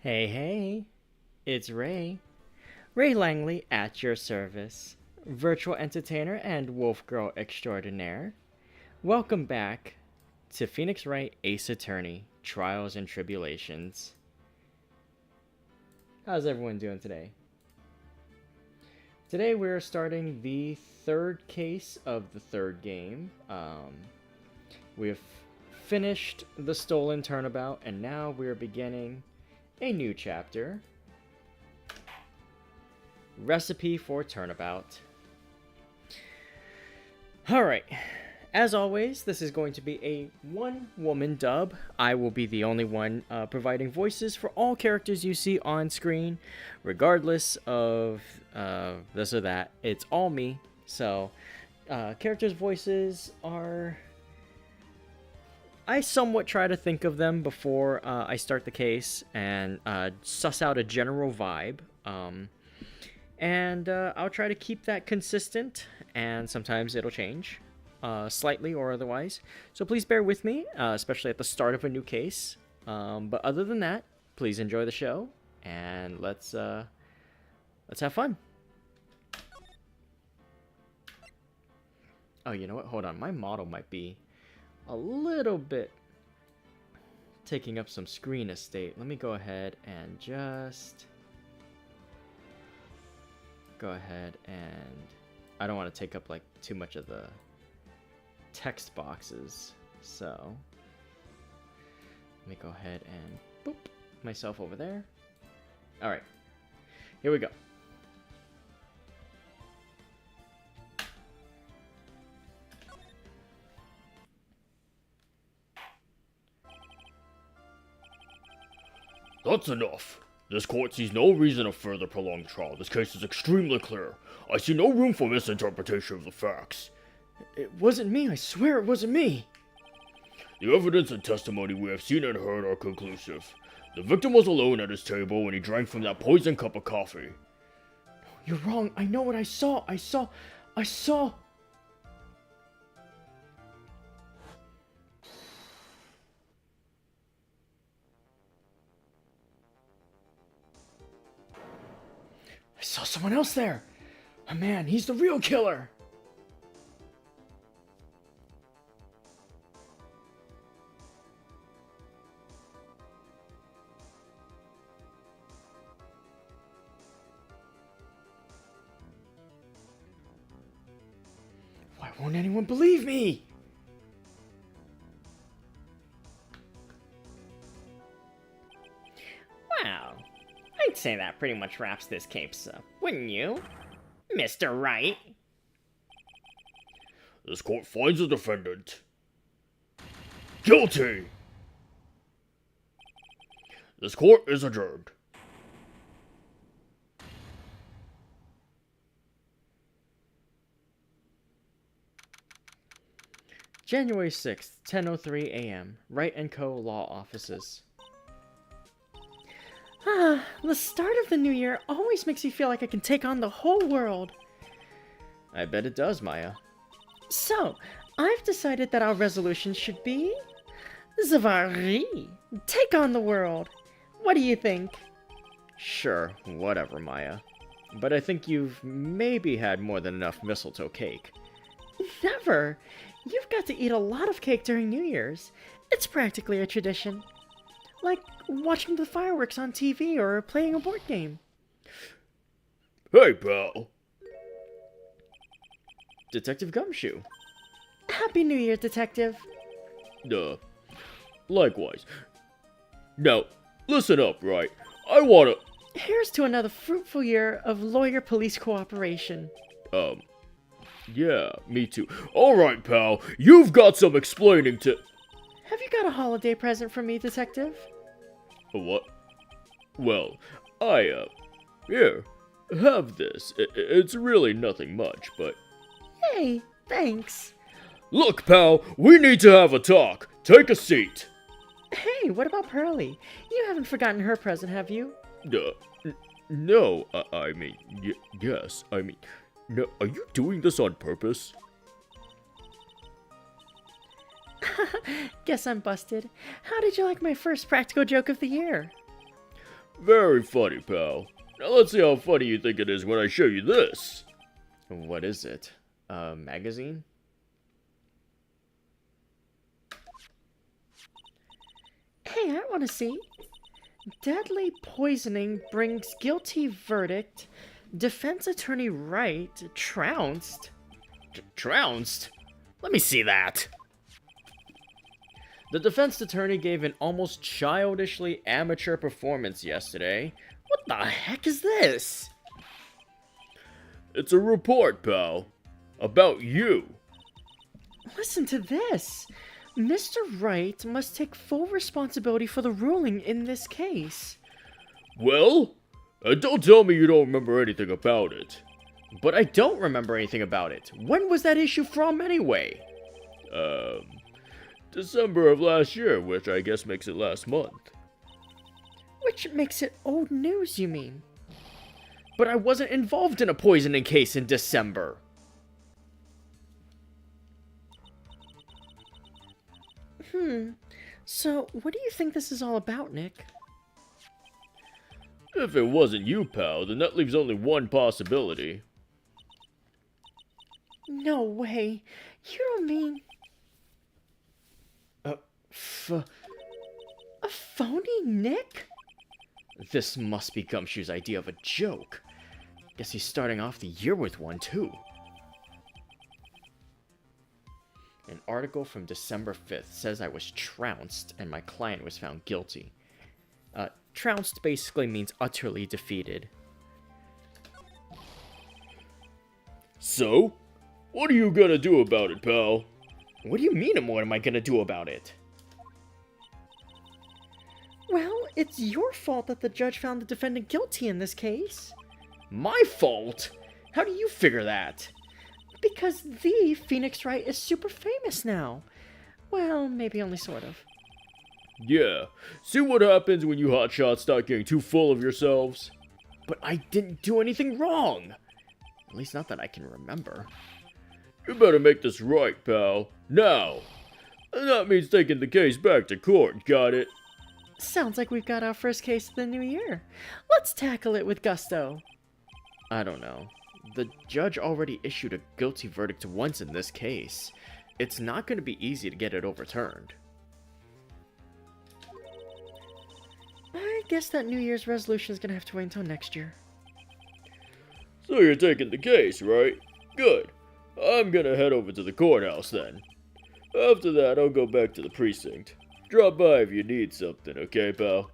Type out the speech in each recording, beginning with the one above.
Hey, hey, it's Ray Langley at your service, virtual entertainer and wolf girl extraordinaire. Welcome back to Phoenix Wright Ace Attorney Trials and Tribulations. How's everyone doing today? Today we're starting the third case of the third game. We have finished the stolen turnabout, and now we're beginning a new chapter. Recipe for Turnabout. Alright, as always, this is going to be a one-woman dub. I will be the only one providing voices for all characters you see on screen, regardless of this or that. It's all me, so characters' voices are... I somewhat try to think of them before I start the case and suss out a general vibe. And I'll try to keep that consistent, and sometimes it'll change slightly or otherwise. So please bear with me, especially at the start of a new case. But other than that, please enjoy the show, and let's have fun. Oh, you know what? Hold on. My model might be a little bit taking up some screen estate. Let me go ahead and just go ahead and I don't want to take up like too much of the text boxes, so let me go ahead and boop myself over there. All right, here we go. That's enough. This court sees no reason to further prolong the trial. This case is extremely clear. I see no room for misinterpretation of the facts. It wasn't me, I swear it wasn't me. The evidence and testimony we have seen and heard are conclusive. The victim was alone at his table when he drank from that poisoned cup of coffee. You're wrong. I know what I saw. I saw... I saw someone else there. Oh man, he's the real killer. Why won't anyone believe me? Well, I'd say that pretty much wraps this case up, wouldn't you, Mr. Wright? This court finds the defendant guilty. This court is adjourned. January 6th, 10:03 a.m. Wright & Co. Law Offices. The start of the new year always makes me feel like I can take on the whole world. I bet it does, Maya. So, I've decided that our resolution should be... Zavari! Take on the world! What do you think? Sure, whatever, Maya. But I think you've maybe had more than enough mistletoe cake. Never! You've got to eat a lot of cake during New Year's. It's practically a tradition. Like watching the fireworks on TV or playing a board game. Hey, pal. Detective Gumshoe. Happy New Year, Detective. Likewise. Now, listen up, right? I wanna... Here's to another fruitful year of lawyer-police cooperation. Yeah, me too. Alright, pal, you've got some explaining to... Have you got a holiday present for me, Detective? What? Well, here, have this. It's really nothing much, but... Hey, thanks. Look, pal, we need to have a talk. Take a seat. Hey, what about Pearlie? You haven't forgotten her present, have you? No, yes, no, are you doing this on purpose? Guess I'm busted. How did you like my first practical joke of the year? Very funny, pal. Now let's see how funny you think it is when I show you this. What is it? A magazine? Hey, I want to see. Deadly poisoning brings guilty verdict. Defense attorney Wright trounced. Trounced? Let me see that. The defense attorney gave an almost childishly amateur performance yesterday. What the heck is this? It's a report, pal. About you. Listen to this. Mr. Wright must take full responsibility for the ruling in this case. Well? Don't tell me you don't remember anything about it. But I don't remember anything about it. When was that issue from anyway? December of last year, which I guess makes it last month. Which makes it old news, you mean? But I wasn't involved in a poisoning case in December. So, what do you think this is all about, Nick? If it wasn't you, pal, then that leaves only one possibility. No way. You don't mean... A phony Nick? This must be Gumshoe's idea of a joke. Guess he's starting off the year with one, too. An article from December 5th says I was trounced and my client was found guilty. Trounced basically means utterly defeated. So? What are you gonna do about it, pal? What do you mean, and what am I gonna do about it? Well, it's your fault that the judge found the defendant guilty in this case. My fault? How do you figure that? Because the Phoenix Wright is super famous now. Well, maybe only sort of. Yeah, see what happens when you hotshots start getting too full of yourselves? But I didn't do anything wrong. At least not that I can remember. You better make this right, pal. Now. And that means taking the case back to court, got it? Sounds like we've got our first case of the new year. Let's tackle it with gusto. I don't know. The judge already issued a guilty verdict once in this case. It's not going to be easy to get it overturned. I guess that New Year's resolution is going to have to wait until next year. So you're taking the case, right? Good. I'm gonna head over to the courthouse then. After that, I'll go back to the precinct. Drop by if you need something, okay, pal?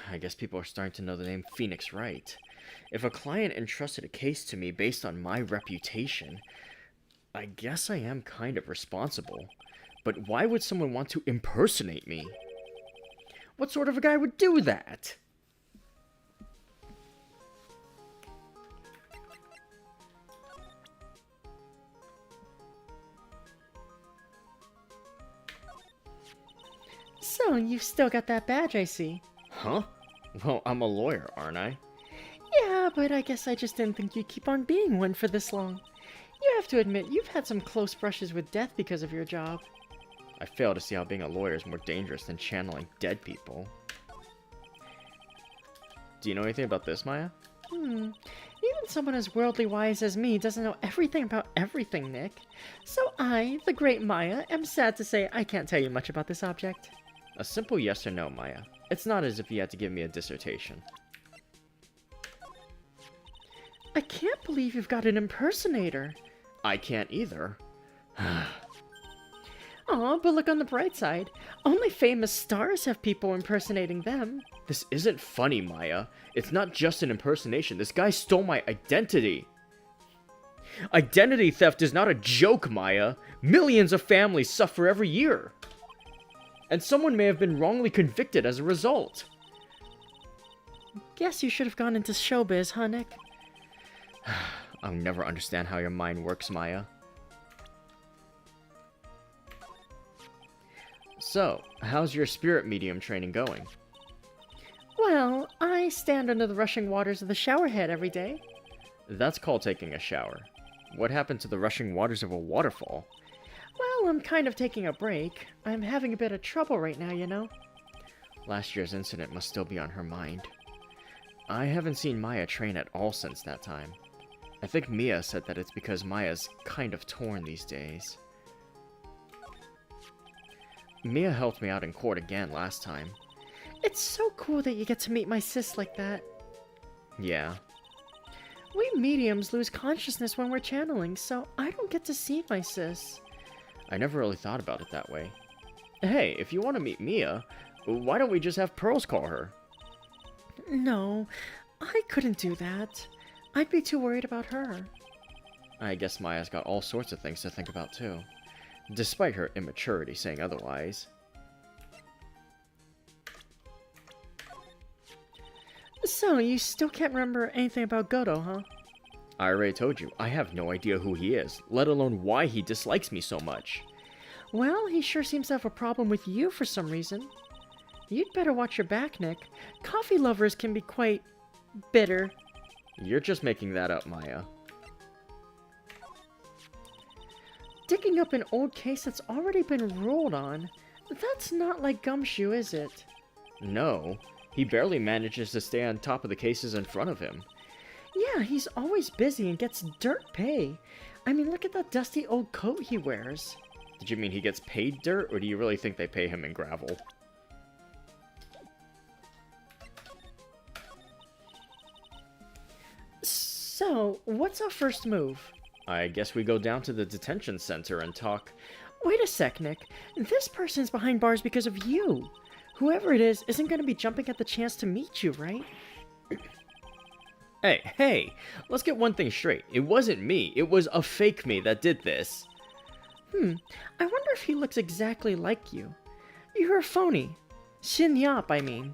I guess people are starting to know the name Phoenix Wright. If a client entrusted a case to me based on my reputation, I guess I am kind of responsible. But why would someone want to impersonate me? What sort of a guy would do that? So, you've still got that badge, I see. Huh? Well, I'm a lawyer, aren't I? Yeah, but I guess I just didn't think you'd keep on being one for this long. You have to admit, you've had some close brushes with death because of your job. I fail to see how being a lawyer is more dangerous than channeling dead people. Do you know anything about this, Maya? Even someone as worldly wise as me doesn't know everything about everything, Nick. So I, the great Maya, am sad to say I can't tell you much about this object. A simple yes or no, Maya. It's not as if you had to give me a dissertation. I can't believe you've got an impersonator. I can't either. Aw, but look on the bright side. Only famous stars have people impersonating them. This isn't funny, Maya. It's not just an impersonation. This guy stole my identity. Identity theft is not a joke, Maya. Millions of families suffer every year. And someone may have been wrongly convicted as a result. Guess you should have gone into showbiz, huh, Nick? I'll never understand how your mind works, Maya. So, how's your spirit medium training going? Well, I stand under the rushing waters of the showerhead every day. That's called taking a shower. What happened to the rushing waters of a waterfall? Well, Well, I'm kind of taking a break. I'm having a bit of trouble right now, you know? Last year's incident must still be on her mind. I haven't seen Maya train at all since that time. I think Mia said that it's because Maya's kind of torn these days. Mia helped me out in court again last time. It's so cool that you get to meet my sis like that. Yeah. We mediums lose consciousness when we're channeling, so I don't get to see my sis. I never really thought about it that way. Hey, if you want to meet Mia, why don't we just have Pearls call her? No, I couldn't do that. I'd be too worried about her. I guess Maya's got all sorts of things to think about too, despite her immaturity saying otherwise. So, you still can't remember anything about Goto, huh? I already told you, I have no idea who he is, let alone why he dislikes me so much. Well, he sure seems to have a problem with you for some reason. You'd better watch your back, Nick. Coffee lovers can be quite bitter. You're just making that up, Maya. Digging up an old case that's already been ruled on. That's not like Gumshoe, is it? No, he barely manages to stay on top of the cases in front of him. Yeah, he's always busy and gets dirt pay. I mean, look at that dusty old coat he wears. Did you mean he gets paid dirt, or do you really think they pay him in gravel? So, what's our first move? I guess we go down to the detention center and talk. Wait a sec, Nick. This person's behind bars because of you. Whoever it is isn't going to be jumping at the chance to meet you, right? Hey, let's get one thing straight. It wasn't me. It was a fake me that did this. I wonder if he looks exactly like you. You're a phony. Xin Yap, I mean.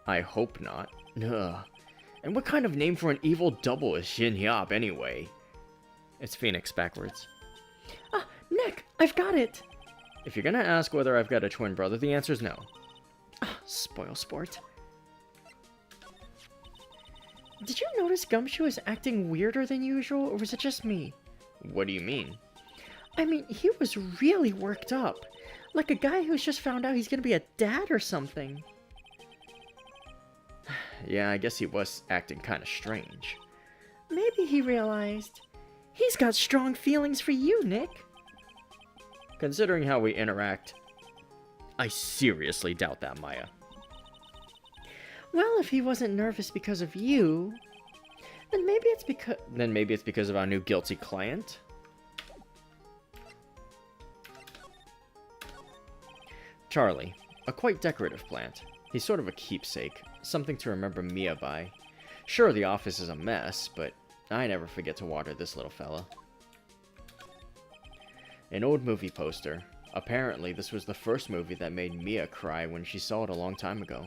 I hope not. Ugh. And what kind of name for an evil double is Xin Yap anyway? It's Phoenix backwards. Ah, Nick, I've got it. If you're gonna ask whether I've got a twin brother, the answer's no. Ah, spoil sport. Did you notice Gumshoe is acting weirder than usual, or was it just me? What do you mean? I mean, he was really worked up. Like a guy who's just found out he's gonna be a dad or something. Yeah, I guess he was acting kinda strange. Maybe he realized he's got strong feelings for you, Nick. Considering how we interact, I seriously doubt that, Maya. Well, if he wasn't nervous because of you, then maybe it's because of our new guilty client? Charlie, a quite decorative plant. He's sort of a keepsake, something to remember Mia by. Sure, the office is a mess, but I never forget to water this little fella. An old movie poster. Apparently, this was the first movie that made Mia cry when she saw it a long time ago.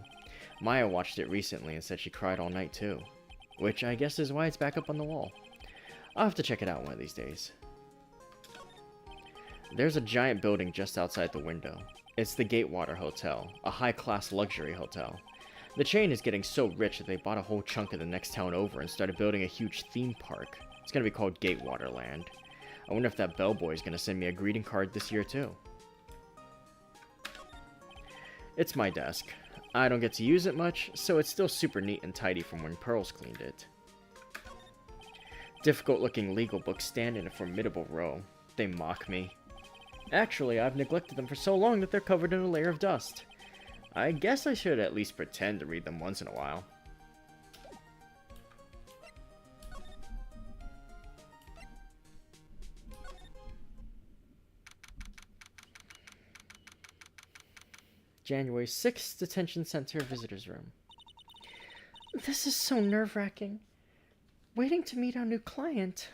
Maya watched it recently and said she cried all night too. Which I guess is why it's back up on the wall. I'll have to check it out one of these days. There's a giant building just outside the window. It's the Gatewater Hotel, a high-class luxury hotel. The chain is getting so rich that they bought a whole chunk of the next town over and started building a huge theme park. It's gonna be called Gatewater Land. I wonder if that bellboy is gonna send me a greeting card this year too. It's my desk. I don't get to use it much, so it's still super neat and tidy from when Pearls cleaned it. Difficult-looking legal books stand in a formidable row. They mock me. Actually, I've neglected them for so long that they're covered in a layer of dust. I guess I should at least pretend to read them once in a while. January 6th, Detention Center Visitors Room. This is so nerve-wracking. Waiting to meet our new client.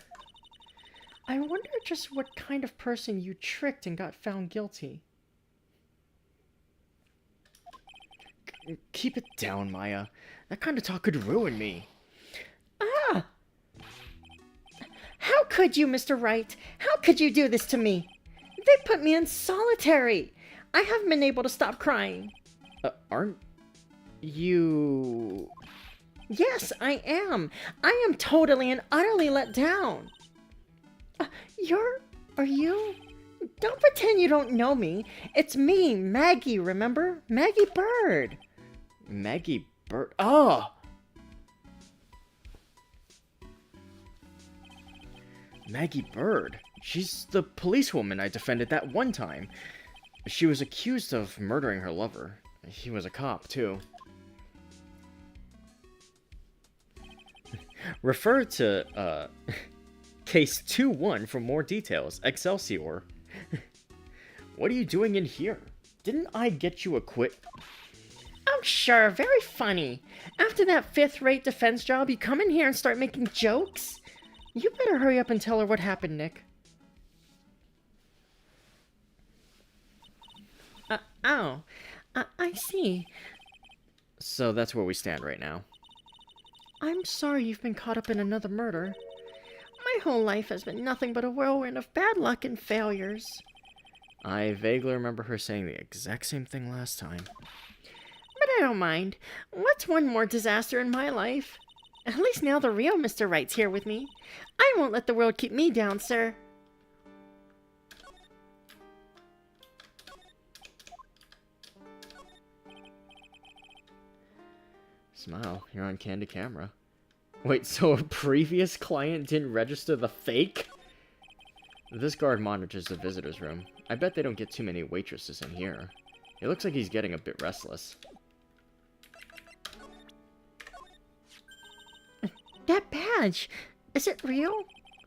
I wonder just what kind of person you tricked and got found guilty. Keep it down, Maya. That kind of talk could ruin me. Ah! How could you, Mr. Wright? How could you do this to me? They put me in solitary. I haven't been able to stop crying. Aren't you... Yes, I am. I am totally and utterly let down. Are you Don't pretend you don't know me. It's me, Maggie, remember? Maggie Bird. Maggie Bird. Oh! Maggie Bird. She's the policewoman I defended that one time. She was accused of murdering her lover. He was a cop, too. Refer to, Case 2-1 for more details. Excelsior. What are you doing in here? Didn't I get you a quit? Oh, sure, very funny. After that fifth-rate defense job, you come in here and start making jokes? You better hurry up and tell her what happened, Nick. I see. So that's where we stand right now. I'm sorry you've been caught up in another murder. My whole life has been nothing but a whirlwind of bad luck and failures. I vaguely remember her saying the exact same thing last time. But I don't mind. What's one more disaster in my life? At least now the real Mr. Right's here with me. I won't let the world keep me down, sir. Smile, you're on candid camera. Wait, so a previous client didn't register the fake? This guard monitors the visitor's room. I bet they don't get too many waitresses in here. It looks like he's getting a bit restless. That badge! Is it real?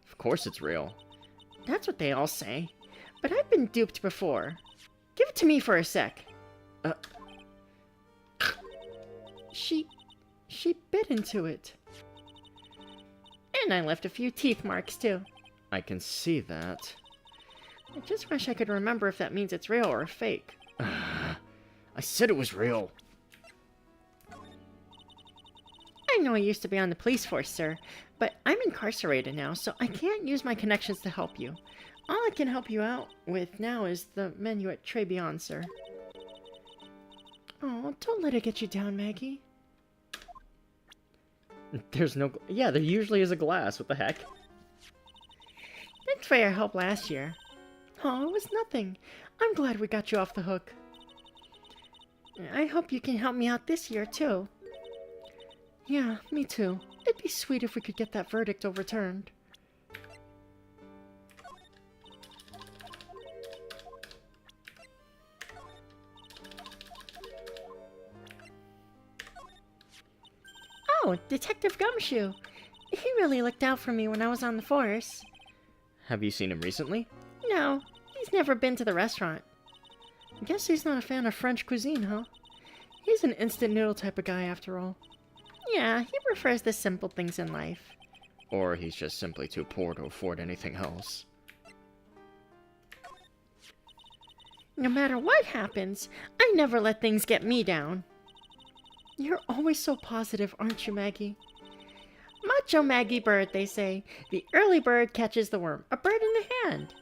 Of course it's real. That's what they all say. But I've been duped before. Give it to me for a sec. She bit into it. And I left a few teeth marks, too. I can see that. I just wish I could remember if that means it's real or a fake. I said it was real. I know I used to be on the police force, sir, but I'm incarcerated now, so I can't use my connections to help you. All I can help you out with now is the menu at Trilogy, sir. Oh, don't let it get you down, Maggie. There's no... Yeah, there usually is a glass. What the heck? Thanks for your help last year. Oh, it was nothing. I'm glad we got you off the hook. I hope you can help me out this year, too. Yeah, me too. It'd be sweet if we could get that verdict overturned. Oh, Detective Gumshoe. He really looked out for me when I was on the force. Have you seen him recently? No, he's never been to the restaurant. Guess he's not a fan of French cuisine, huh? He's an instant noodle type of guy after all. Yeah, he prefers the simple things in life. Or he's just simply too poor to afford anything else. No matter what happens, I never let things get me down. You're always so positive, aren't you, Maggie? Macho Maggie Bird, they say. The early bird catches the worm. A bird in the hand.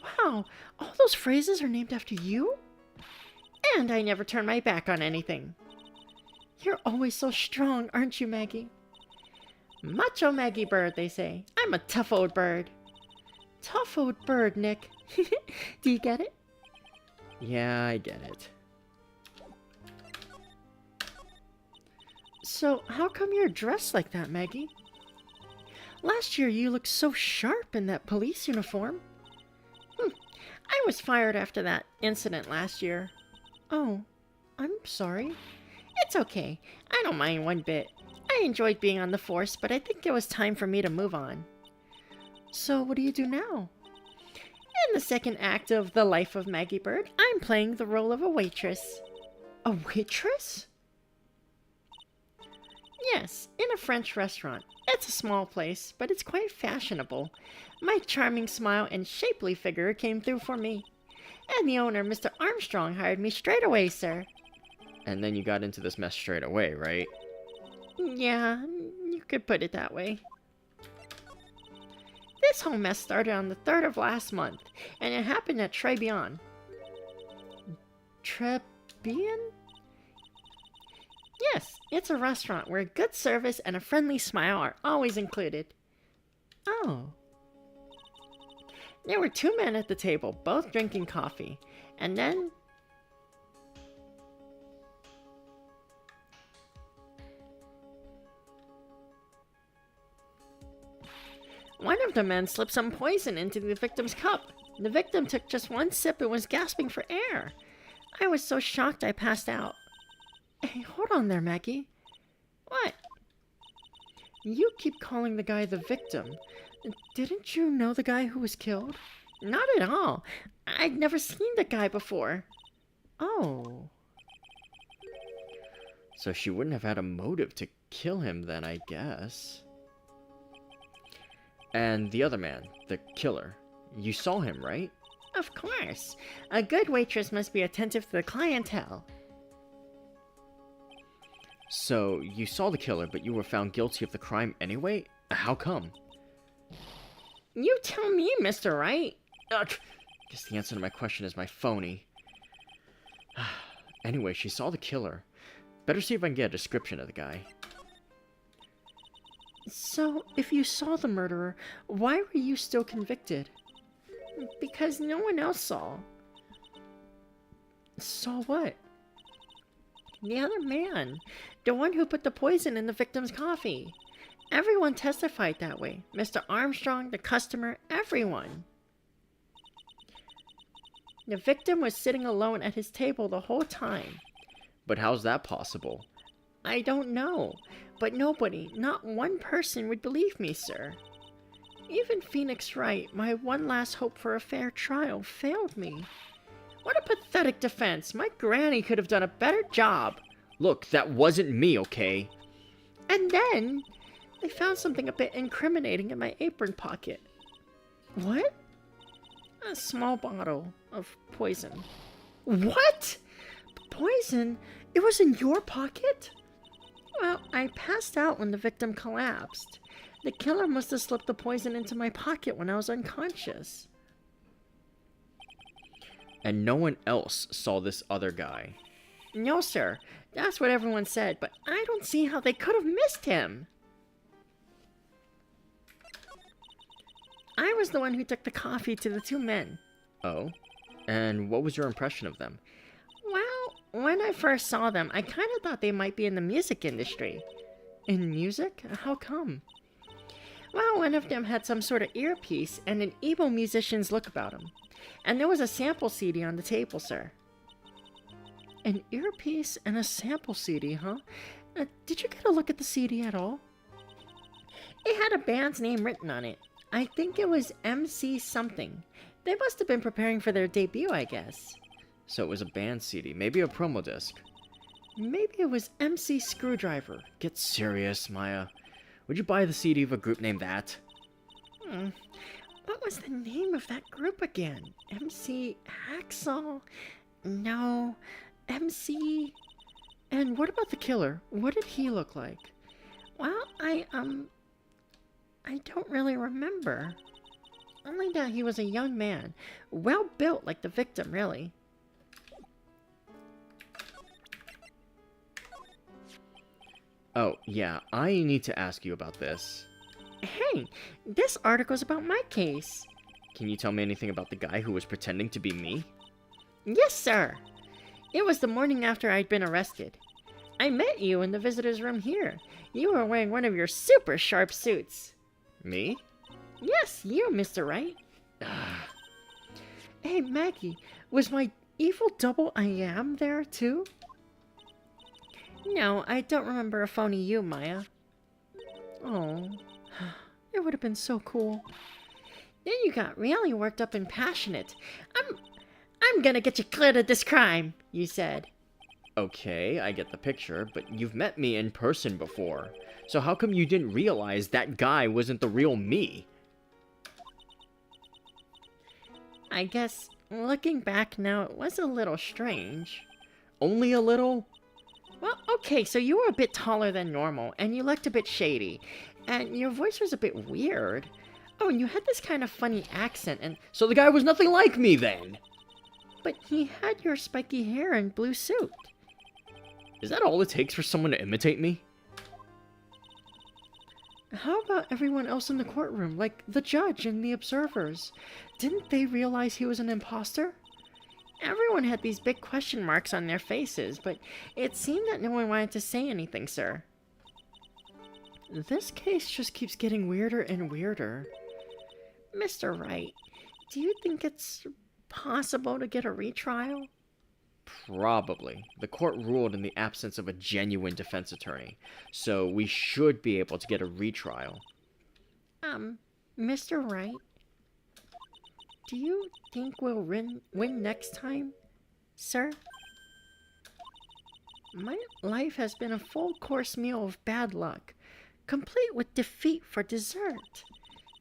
Wow, all those phrases are named after you? And I never turn my back on anything. You're always so strong, aren't you, Maggie? Macho Maggie Bird, they say. I'm a tough old bird. Tough old bird, Nick. Do you get it? Yeah, I get it. So, how come you're dressed like that, Maggie? Last year you looked so sharp in that police uniform. I was fired after that incident last year. Oh, I'm sorry. It's okay. I don't mind one bit. I enjoyed being on the force, but I think it was time for me to move on. So, what do you do now? In the second act of The Life of Maggie Bird, I'm playing the role of a waitress. A waitress? Yes, in a French restaurant. It's a small place, but it's quite fashionable. My charming smile and shapely figure came through for me. And the owner, Mr. Armstrong, hired me straight away, sir. And then you got into this mess straight away, right? Yeah, you could put it that way. This whole mess started on the 3rd of last month, and it happened at Trebion. Trebion? Yes, it's a restaurant where good service and a friendly smile are always included. Oh. There were two men at the table, both drinking coffee. And then... one of the men slipped some poison into the victim's cup. The victim took just one sip and was gasping for air. I was so shocked I passed out. Hey, hold on there, Maggie. What? You keep calling the guy the victim. Didn't you know the guy who was killed? Not at all. I'd never seen the guy before. Oh. So she wouldn't have had a motive to kill him then, I guess. And the other man, the killer, you saw him, right? Of course. A good waitress must be attentive to the clientele. So, you saw the killer, but you were found guilty of the crime anyway? How come? You tell me, Mr. Wright. Guess the answer to my question is my phony. Anyway, she saw the killer. Better see if I can get a description of the guy. So, if you saw the murderer, why were you still convicted? Because no one else saw. Saw what? The other man. The one who put the poison in the victim's coffee. Everyone testified that way. Mr. Armstrong, the customer, everyone. The victim was sitting alone at his table the whole time. But how's that possible? I don't know. But nobody, not one person would believe me, sir. Even Phoenix Wright, my one last hope for a fair trial, failed me. What a pathetic defense. My granny could have done a better job. Look, that wasn't me, okay? And then, they found something a bit incriminating in my apron pocket. What? A small bottle of poison. What? Poison? It was in your pocket? Well, I passed out when the victim collapsed. The killer must have slipped the poison into my pocket when I was unconscious. And no one else saw this other guy? No, sir. That's what everyone said, but I don't see how they could have missed him. I was the one who took the coffee to the two men. Oh? And what was your impression of them? Well, when I first saw them, I kind of thought they might be in the music industry. In music? How come? Well, one of them had some sort of earpiece and an emo musician's look about him. And there was a sample CD on the table, sir. An earpiece and a sample CD, huh? Did you get a look at the CD at all? It had a band's name written on it. I think it was MC something. They must have been preparing for their debut, I guess. So it was a band CD, maybe a promo disc. Maybe it was MC Screwdriver. Get serious, Maya. Would you buy the CD of a group named that? What was the name of that group again? MC Axel? No. MC... And what about the killer? What did he look like? Well, I don't really remember. Only that he was a young man. Well built like the victim, really. Oh, yeah, I need to ask you about this. Hey, this article's about my case. Can you tell me anything about the guy who was pretending to be me? Yes, sir. It was the morning after I'd been arrested. I met you in the visitor's room here. You were wearing one of your super sharp suits. Me? Yes, you, Mr. Wright. Hey, Maggie, was my evil double I am there, too? No, I don't remember a phony you, Maya. Oh, it would have been so cool. Then you got really worked up and passionate. I'm gonna get you cleared of this crime, you said. Okay, I get the picture, but you've met me in person before. So how come you didn't realize that guy wasn't the real me? I guess, looking back now, it was a little strange. Only a little? Well, okay, so you were a bit taller than normal, and you looked a bit shady, and your voice was a bit weird. Oh, and you had this kind of funny accent, and... So the guy was nothing like me then? But he had your spiky hair and blue suit. Is that all it takes for someone to imitate me? How about everyone else in the courtroom, like the judge and the observers? Didn't they realize he was an imposter? Everyone had these big question marks on their faces, but it seemed that no one wanted to say anything, sir. This case just keeps getting weirder and weirder. Mr. Wright, do you think it's possible to get a retrial? Probably. The court ruled in the absence of a genuine defense attorney, so we should be able to get a retrial. Mr. Wright, do you think we'll win next time, sir? My life has been a full-course meal of bad luck, complete with defeat for dessert.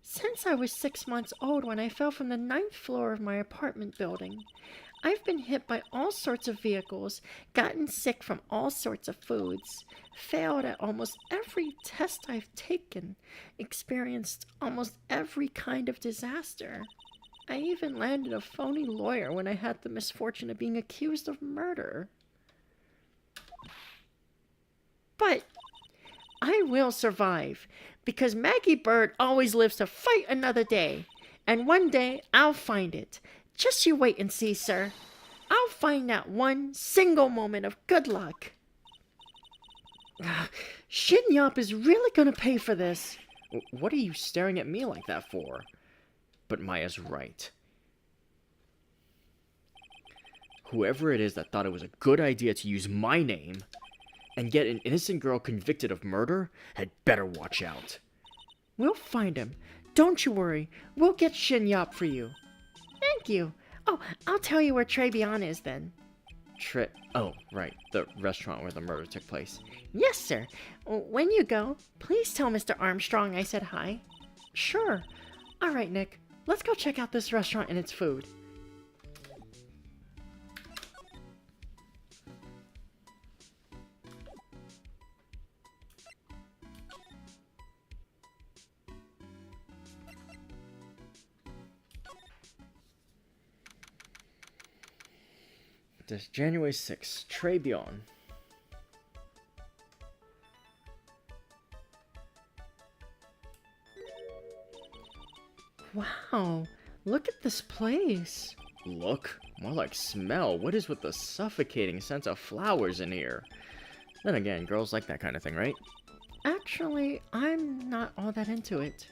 Since I was 6 months old when I fell from the 9th floor of my apartment building, I've been hit by all sorts of vehicles, gotten sick from all sorts of foods, failed at almost every test I've taken, experienced almost every kind of disaster. I even landed a phony lawyer when I had the misfortune of being accused of murder. But I will survive, because Maggie Bird always lives to fight another day, and one day I'll find it. Just you wait and see, sir. I'll find that one single moment of good luck. Shin Yop is really gonna pay for this. What are you staring at me like that for? But Maya's right. Whoever it is that thought it was a good idea to use my name and get an innocent girl convicted of murder had better watch out. We'll find him. Don't you worry. We'll get Shin Yop for you. Thank you. Oh, I'll tell you where Trebion is then. Oh, right. The restaurant where the murder took place. Yes, sir. When you go, please tell Mr. Armstrong I said hi. Sure. All right, Nick. Let's go check out this restaurant and its food. This January 6th, Trebion. Wow, look at this place. Look? More like smell. What is with the suffocating scent of flowers in here? Then again, girls like that kind of thing, right? Actually, I'm not all that into it.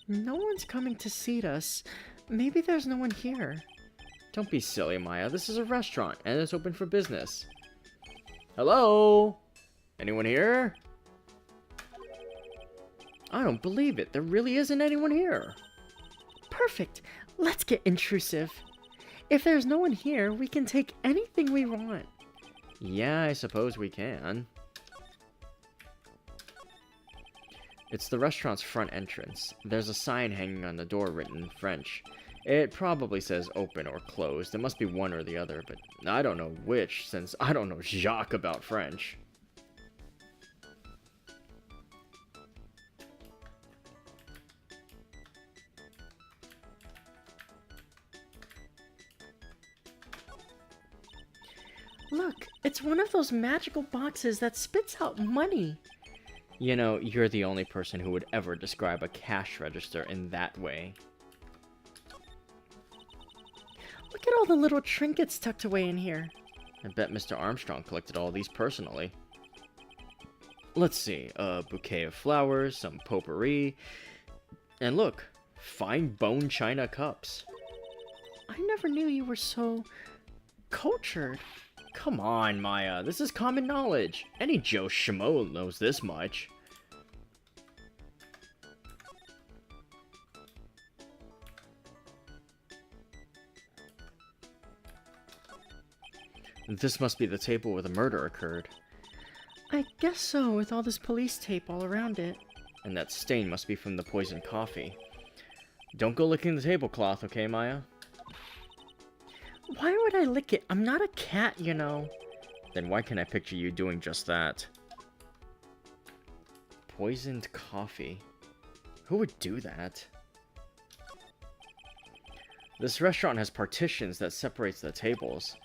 No one's coming to seat us. Maybe there's no one here. Don't be silly, Maya. This is a restaurant, and it's open for business. Hello? Anyone here? I don't believe it. There really isn't anyone here. Perfect. Let's get intrusive. If there's no one here, we can take anything we want. Yeah, I suppose we can. It's the restaurant's front entrance. There's a sign hanging on the door written in French. It probably says open or closed. It must be one or the other, but I don't know which, since I don't know jack about French. Look, it's one of those magical boxes that spits out money. You know, you're the only person who would ever describe a cash register in that way. Look at all the little trinkets tucked away in here. I bet Mr. Armstrong collected all these personally. Let's see, a bouquet of flowers, some potpourri, and look, fine bone china cups. I never knew you were so cultured. Come on, Maya, this is common knowledge. Any Joe Schmo knows this much. This must be the table where the murder occurred. I guess so, with all this police tape all around it. And that stain must be from the poisoned coffee. Don't go licking the tablecloth, okay, Maya? Why would I lick it? I'm not a cat, you know. Then why can I picture you doing just that? Poisoned coffee. Who would do that? This restaurant has partitions that separates the tables.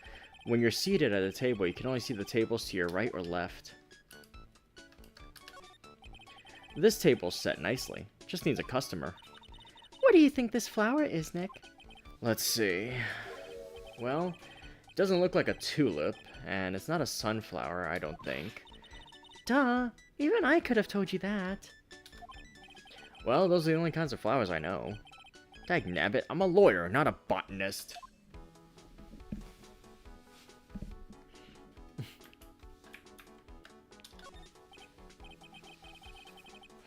When you're seated at a table, you can only see the tables to your right or left. This table's set nicely. Just needs a customer. What do you think this flower is, Nick? Let's see. Well, it doesn't look like a tulip, and it's not a sunflower, I don't think. Duh. Even I could have told you that. Well, those are the only kinds of flowers I know. Dagnabbit, I'm a lawyer, not a botanist.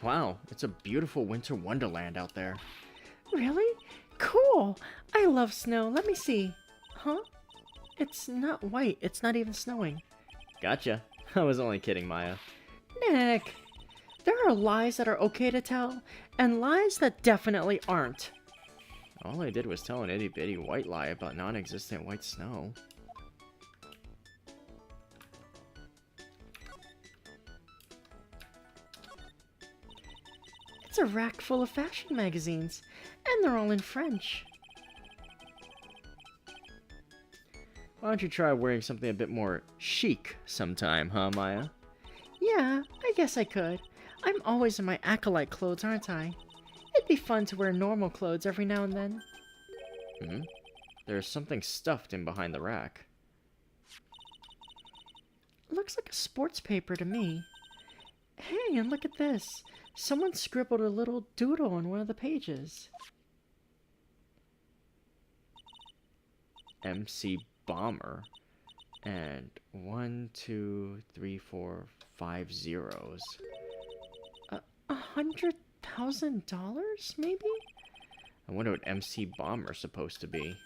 Wow, it's a beautiful winter wonderland out there. Really? Cool. I love snow. Let me see. Huh? It's not white. It's not even snowing. Gotcha. I was only kidding, Maya. Nick, there are lies that are okay to tell, and lies that definitely aren't. All I did was tell an itty-bitty white lie about non-existent white snow. It's a rack full of fashion magazines, and they're all in French. Why don't you try wearing something a bit more chic sometime, huh, Maya? Yeah, I guess I could. I'm always in my acolyte clothes, aren't I? It'd be fun to wear normal clothes every now and then. There's something stuffed in behind the rack. Looks like a sports paper to me. Hey, and look at this. Someone scribbled a little doodle on one of the pages. MC Bomber. And 1, 2, 3, 4, 5 zeros. $100,000, maybe? I wonder what MC Bomber's supposed to be.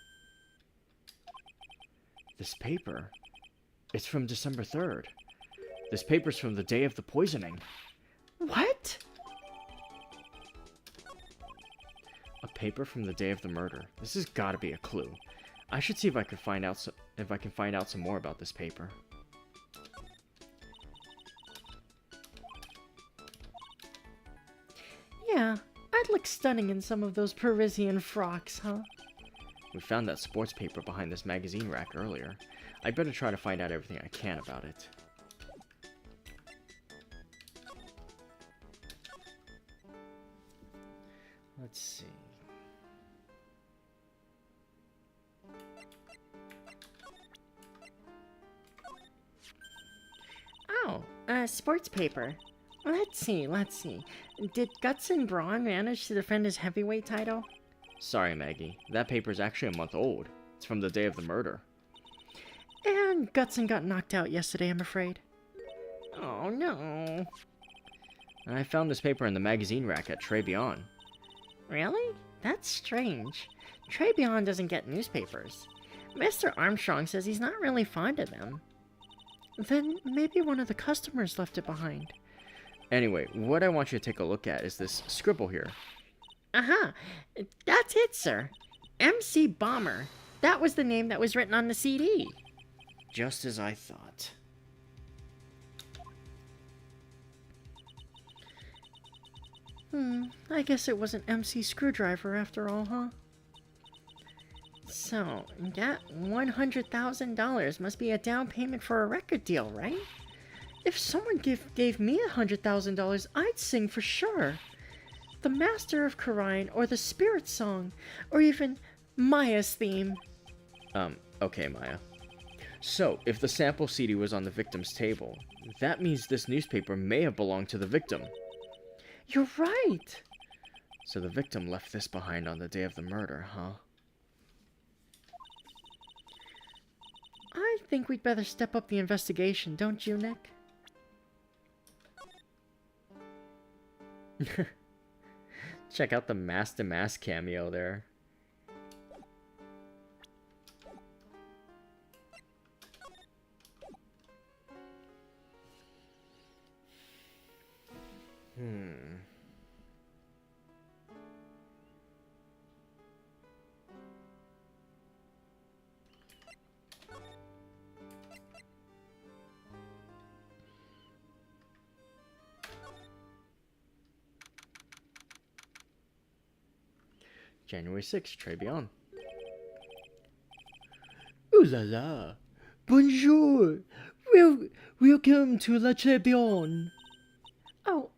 This paper. It's from December 3rd. This paper's from the day of the poisoning. What? A paper from the day of the murder. This has got to be a clue. I should see if I can find out some more about this paper. Yeah, I'd look stunning in some of those Parisian frocks, huh? We found that sports paper behind this magazine rack earlier. I'd better try to find out everything I can about it. Let's see. Oh, a sports paper. Let's see. Did Guts and Braun manage to defend his heavyweight title? Sorry, Maggie. That paper's actually a month old. It's from the day of the murder. And Gutson got knocked out yesterday, I'm afraid. Oh, no. I found this paper in the magazine rack at Trebion. Really? That's strange. Trebion doesn't get newspapers. Mr. Armstrong says he's not really fond of them. Then maybe one of the customers left it behind. Anyway, what I want you to take a look at is this scribble here. Uh-huh. That's it, sir. MC Bomber. That was the name that was written on the CD. Just as I thought. I guess it wasn't MC Screwdriver after all, huh? So, that $100,000 must be a down payment for a record deal, right? If someone gave me $100,000, I'd sing for sure. The Master of Karine, or the Spirit Song, or even Maya's theme. Okay, Maya. So, if the sample CD was on the victim's table, that means this newspaper may have belonged to the victim. You're right! So the victim left this behind on the day of the murder, huh? I think we'd better step up the investigation, don't you, Nick? Check out the mask-to-mask cameo there. January 6th, Trebion. Ooh la la. Bonjour. Welcome to La Trebion. Oh,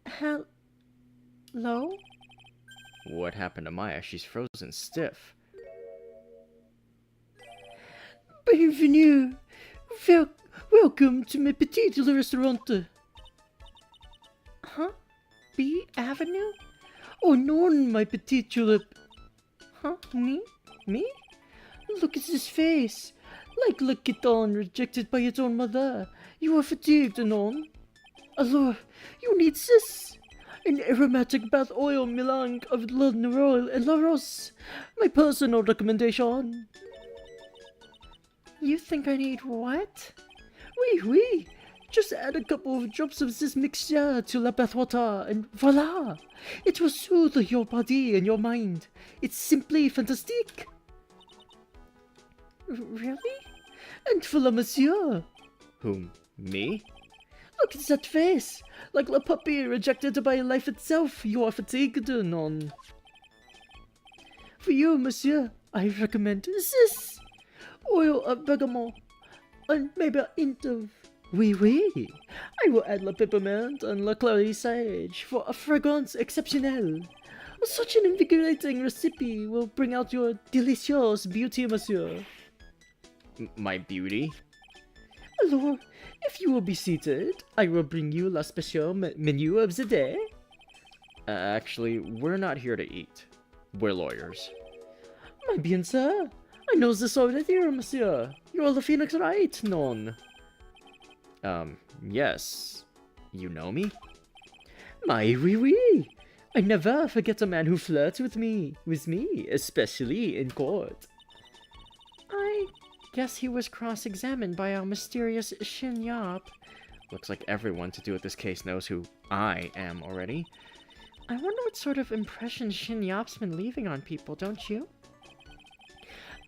Lo? What happened to Maya? She's frozen stiff. Bienvenue. Welcome to my petit restaurant. Huh? B Avenue? Oh, non, my petit tulip. Huh? Me? Me? Look at his face. Like Le Kitten rejected by its own mother. You are fatigued, non? Alors, you need this. An aromatic bath oil melange of La Royal and La Rose. My personal recommendation. You think I need what? Oui. Just add a couple of drops of this mixture to la bathwater and voila! It will soothe your body and your mind. It's simply fantastique. Really? And for la monsieur? Whom? Me? Look at that face! Like a puppy rejected by life itself, you are fatigued, non? For you, monsieur, I recommend this! Oil of bergamot, and maybe a hint of... Oui. I will add la peppermint and la clary sage for a fragrance exceptionnelle. Such an invigorating recipe will bring out your delicious beauty, monsieur. My beauty? Alors, if you will be seated, I will bring you la special menu of the day. Actually, we're not here to eat. We're lawyers. My bien, sir. I know this already, monsieur. You're the Phoenix, right, non? Yes. You know me? My oui. I never forget a man who flirts with me, especially in court. I guess he was cross-examined by our mysterious Shin Yap. Looks like everyone to do with this case knows who I am already. I wonder what sort of impression Shin Yap's been leaving on people, don't you?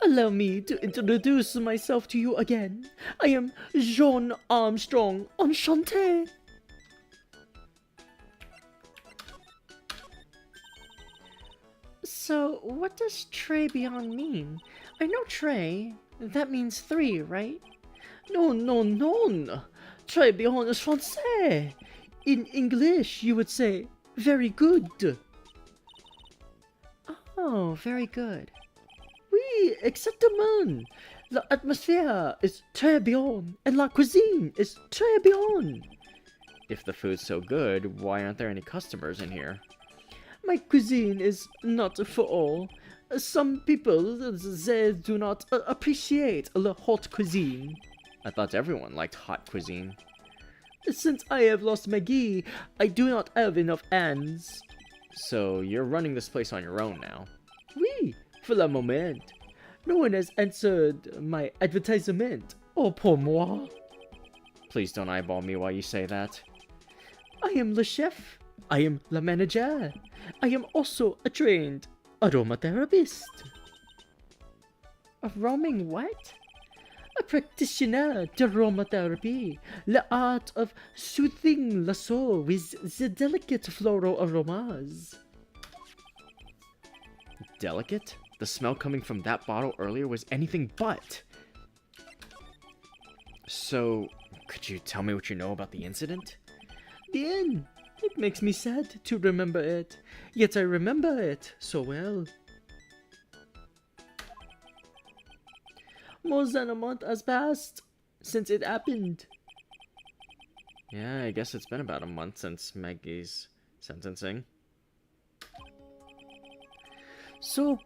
Allow me to introduce myself to you again. I am Jean Armstrong, enchanté. So, what does très bien mean? I know très, that means 3, right? No. Très bien is français. In English, you would say, very good. Oh, very good. Oui, exactement. L'atmosphère is très bien, and la cuisine is très bien. If the food's so good, why aren't there any customers in here? My cuisine is not for all. Some people, they do not appreciate the hot cuisine. I thought everyone liked hot cuisine. Since I have lost Maggie, I do not have enough hands. So you're running this place on your own now? Oui, for le moment. No one has answered my advertisement. Oh, pour moi. Please don't eyeball me while you say that. I am le chef. I am la manager. I am also a trained aromatherapist. A roaming what? A practitioner d'aromatherapy, the art of soothing the soul with the delicate floral aromas. Delicate? The smell coming from that bottle earlier was anything but. So, could you tell me what you know about the incident? Bien. It makes me sad to remember it, yet I remember it so well. More than a month has passed since it happened. Yeah, I guess it's been about a month since Maggie's sentencing. So,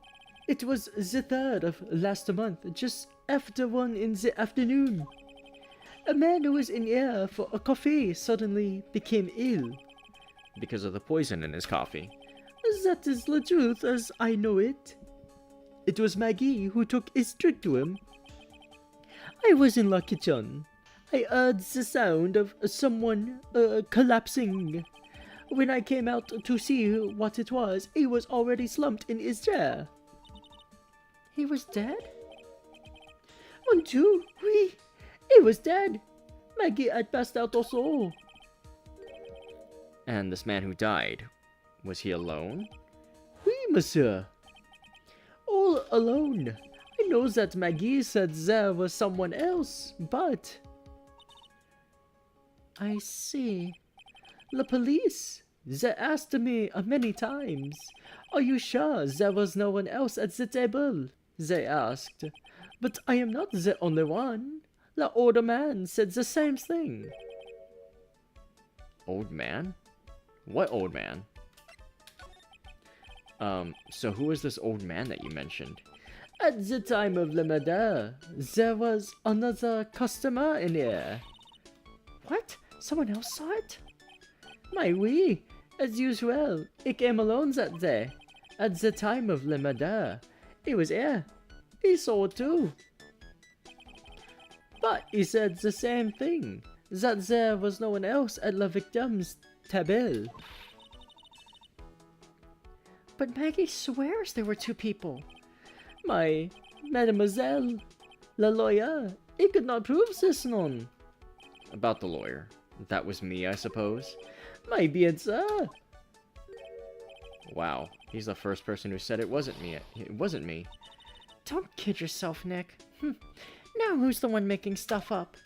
it was the 3rd of last month, just after 1 in the afternoon. A man who was in here for a coffee suddenly became ill. Because of the poison in his coffee. That is the truth as I know it. It was Maggie who took his trick to him. I was in the kitchen. I heard the sound of someone collapsing. When I came out to see what it was, he was already slumped in his chair. He was dead? 1, 2, oui. He was dead. Maggie had passed out also. And this man who died, was he alone? Oui, monsieur. All alone. I know that Maggie said there was someone else, but... I see. The police. They asked me many times, "Are you sure there was no one else at the table?" They asked. But I am not the only one. The older man said the same thing. Old man? What old man? So who is this old man that you mentioned? At the time of the murder, there was another customer in here. What? Someone else saw it? My oui, as usual, he came alone that day. At the time of the murder, he was here. He saw it too. But he said the same thing, that there was no one else at the victim's table. But Maggie swears there were two people. My mademoiselle, the lawyer, he could not prove this none. About the lawyer. That was me, I suppose. My bien sir. Wow, he's the first person who said it wasn't me. It wasn't me. Don't kid yourself, Nick. Now who's the one making stuff up?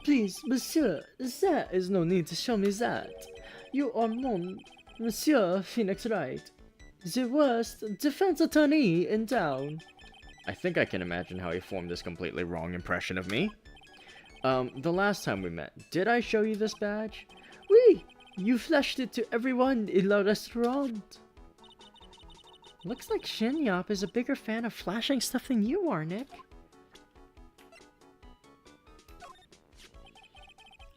Please, monsieur, there is no need to show me that. You are Monsieur Phoenix Wright, the worst defense attorney in town. I think I can imagine how he formed this completely wrong impression of me. The last time we met, did I show you this badge? Oui, you flashed it to everyone in the restaurant. Looks like Shinyop is a bigger fan of flashing stuff than you are, Nick.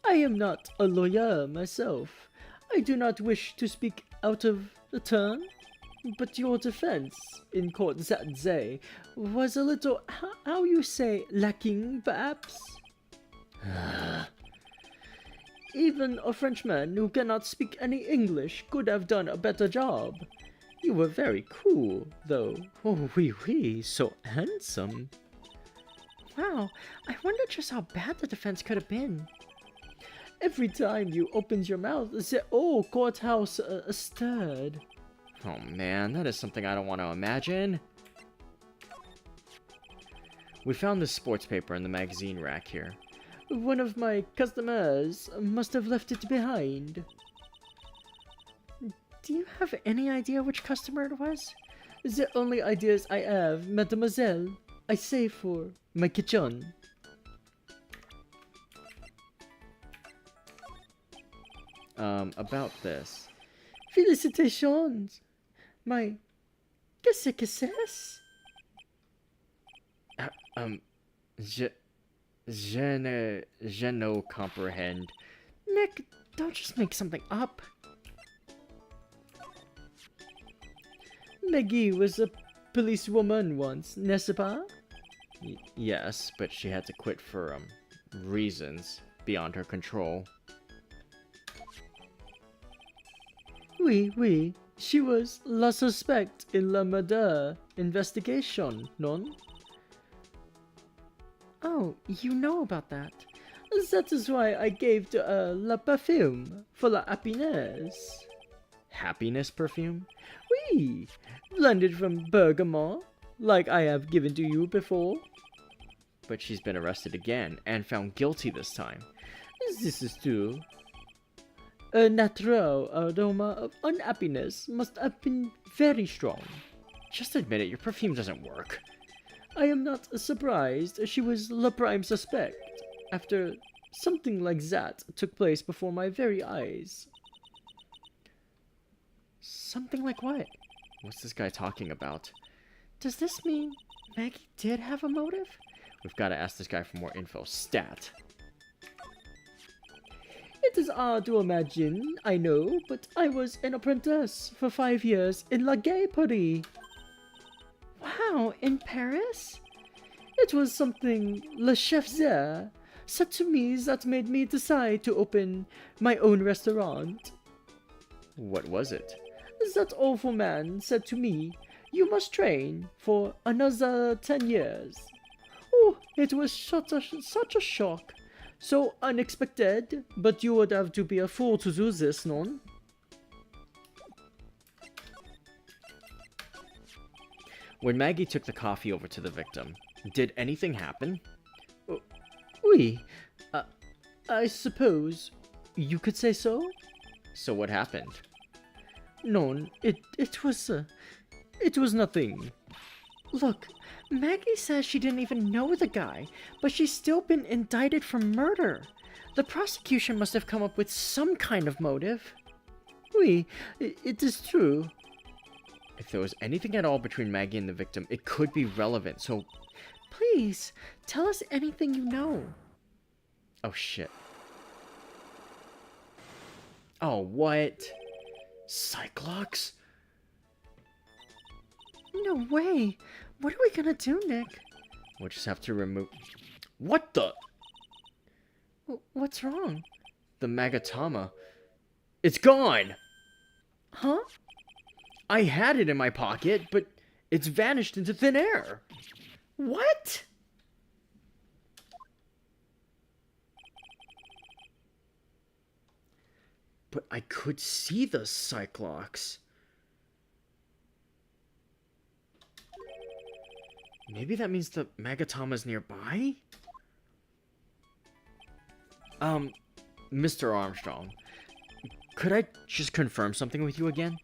I am not a lawyer myself. I do not wish to speak out of turn, but your defense in court that day was a little, how you say, lacking, perhaps? Even a Frenchman who cannot speak any English could have done a better job. You were very cool, though. Oh, oui, so handsome. Wow, I wonder just how bad the defense could have been. Every time you opened your mouth, the whole courthouse stirred. Oh man, that is something I don't want to imagine. We found this sports paper in the magazine rack here. One of my customers must have left it behind. Do you have any idea which customer it was? The only ideas I have, mademoiselle, I save for my kitchen. About this. Félicitations! My... Qu'est-ce que c'est? Je ne comprehend. Nick, don't just make something up. Maggie was a policewoman once, n'est-ce pas? Yes, but she had to quit for, reasons beyond her control. Oui, she was la suspect in la murder investigation, non? Oh, you know about that. That is why I gave to her la perfume for la happiness. Happiness perfume? Oui, blended from bergamot, like I have given to you before. But she's been arrested again and found guilty this time. This is true. A natural aroma of unhappiness must have been very strong. Just admit it, your perfume doesn't work. I am not surprised she was the prime suspect, after something like that took place before my very eyes. Something like what? What's this guy talking about? Does this mean Maggie did have a motive? We've got to ask this guy for more info. Stat. It is hard to imagine, I know, but I was an apprentice for 5 years in La Gay Paris. Wow, in Paris? It was something le chef there said to me that made me decide to open my own restaurant. What was it? That awful man said to me, "You must train for another 10 years." Oh, it was such a shock. So unexpected, but you would have to be a fool to do this, non? When Maggie took the coffee over to the victim, Did anything happen? Oui, I suppose you could say so. So what happened? No, it was nothing. Look, Maggie says she didn't even know the guy, but she's still been indicted for murder. The prosecution must have come up with some kind of motive. Oui, it is true. If there was anything at all between Maggie and the victim, it could be relevant, so... Please, tell us anything you know. Oh, shit. Oh, what? Cyclops? No way. What are we gonna do, Nick? We'll just have to remove... What the... What's wrong? The Magatama. It's gone! Huh? I had it in my pocket, but it's vanished into thin air. What? But I could see the Cyclops. Maybe that means the Magatama's nearby? Mr. Armstrong, could I just confirm something with you again?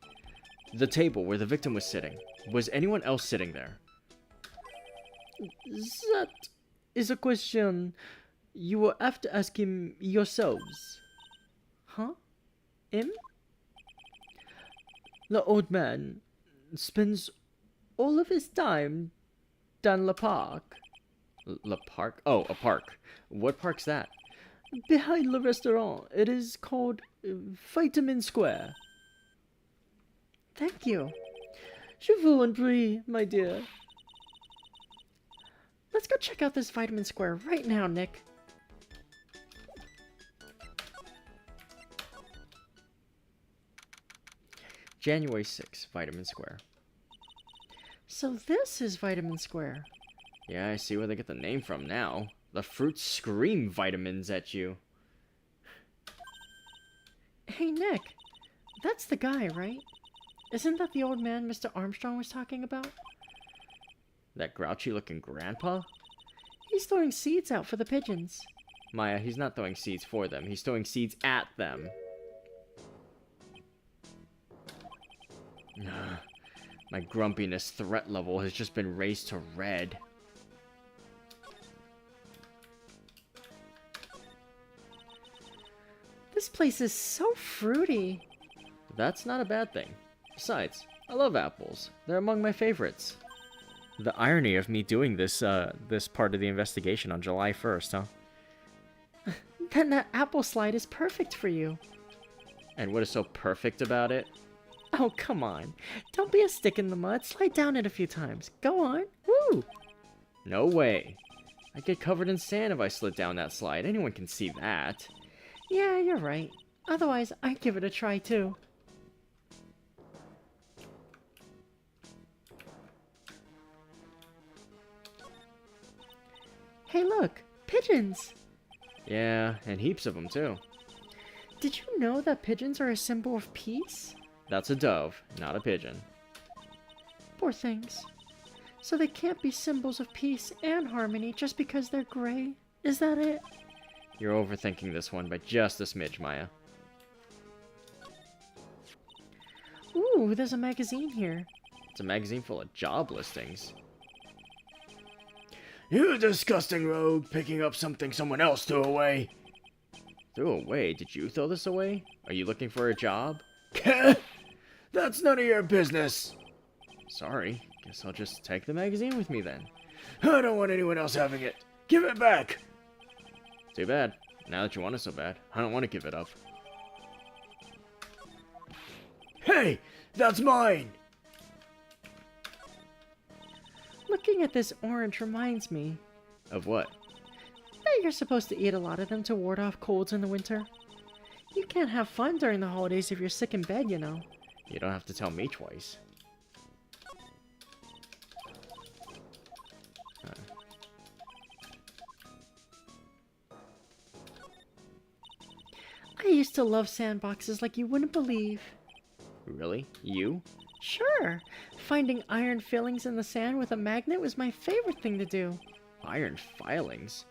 The table where the victim was sitting, was anyone else sitting there? That is a question you will have to ask him yourselves. Huh? Him? The old man spends all of his time down the park. The park? Oh, a park. What park's that? Behind the restaurant. It is called Vitamin Square. Thank you. Je vous en prie, my dear. Let's go check out this Vitamin Square right now, Nick. January 6th, Vitamin Square. So this is Vitamin Square. Yeah, I see where they get the name from now. The fruits scream vitamins at you. Hey, Nick. That's the guy, right? Isn't that the old man Mr. Armstrong was talking about? That grouchy-looking grandpa? He's throwing seeds out for the pigeons. Maya, he's not throwing seeds for them. He's throwing seeds at them. My grumpiness threat level has just been raised to red. This place is so fruity. That's not a bad thing. Besides, I love apples. They're among my favorites. The irony of me doing this, this part of the investigation on July 1st, huh? Then that apple slide is perfect for you. And what is so perfect about it? Oh, come on. Don't be a stick in the mud. Slide down it a few times. Go on. Woo! No way. I'd get covered in sand if I slid down that slide. Anyone can see that. Yeah, you're right. Otherwise, I'd give it a try too. Hey, look! Pigeons! Yeah, and heaps of them too. Did you know that pigeons are a symbol of peace? That's a dove, not a pigeon. Poor things. So they can't be symbols of peace and harmony just because they're gray? Is that it? You're overthinking this one by just a smidge, Maya. Ooh, there's a magazine here. It's a magazine full of job listings. You disgusting rogue, picking up something someone else threw away. Threw away? Did you throw this away? Are you looking for a job? That's none of your business. Sorry, guess I'll just take the magazine with me then. I don't want anyone else having it. Give it back. Too bad. Now that you want it so bad, I don't want to give it up. Hey, that's mine. Looking at this orange reminds me Of what? that you're supposed to eat a lot of them to ward off colds in the winter. You can't have fun during the holidays if you're sick in bed, you know. You don't have to tell me twice. I used to love sandboxes like you wouldn't believe. Really? You? Sure. Finding iron fillings in the sand with a magnet was my favorite thing to do. Iron filings?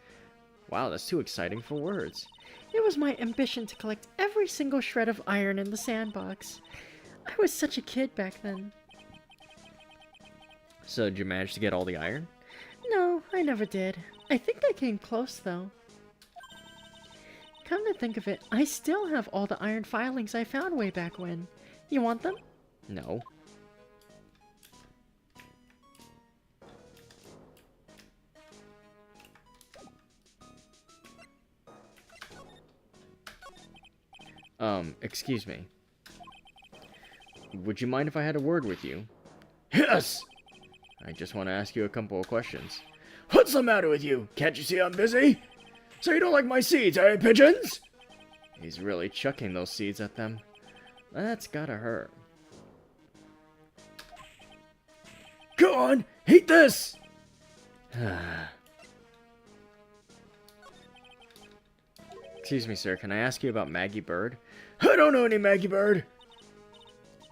Wow, that's too exciting for words. It was my ambition to collect every single shred of iron in the sandbox. I was such a kid back then. So did you manage to get all the iron? No, I never did. I think I came close, though. Come to think of it, I still have all the iron filings I found way back when. You want them? No. Excuse me. Would you mind if I had a word with you? Yes! I just want to ask you a couple of questions. What's the matter with you? Can't you see I'm busy? So you don't like my seeds, eh, pigeons? He's really chucking those seeds at them. That's gotta hurt. Go on, eat this! Excuse me, sir, can I ask you about Maggie Bird? I don't know any Maggie Bird.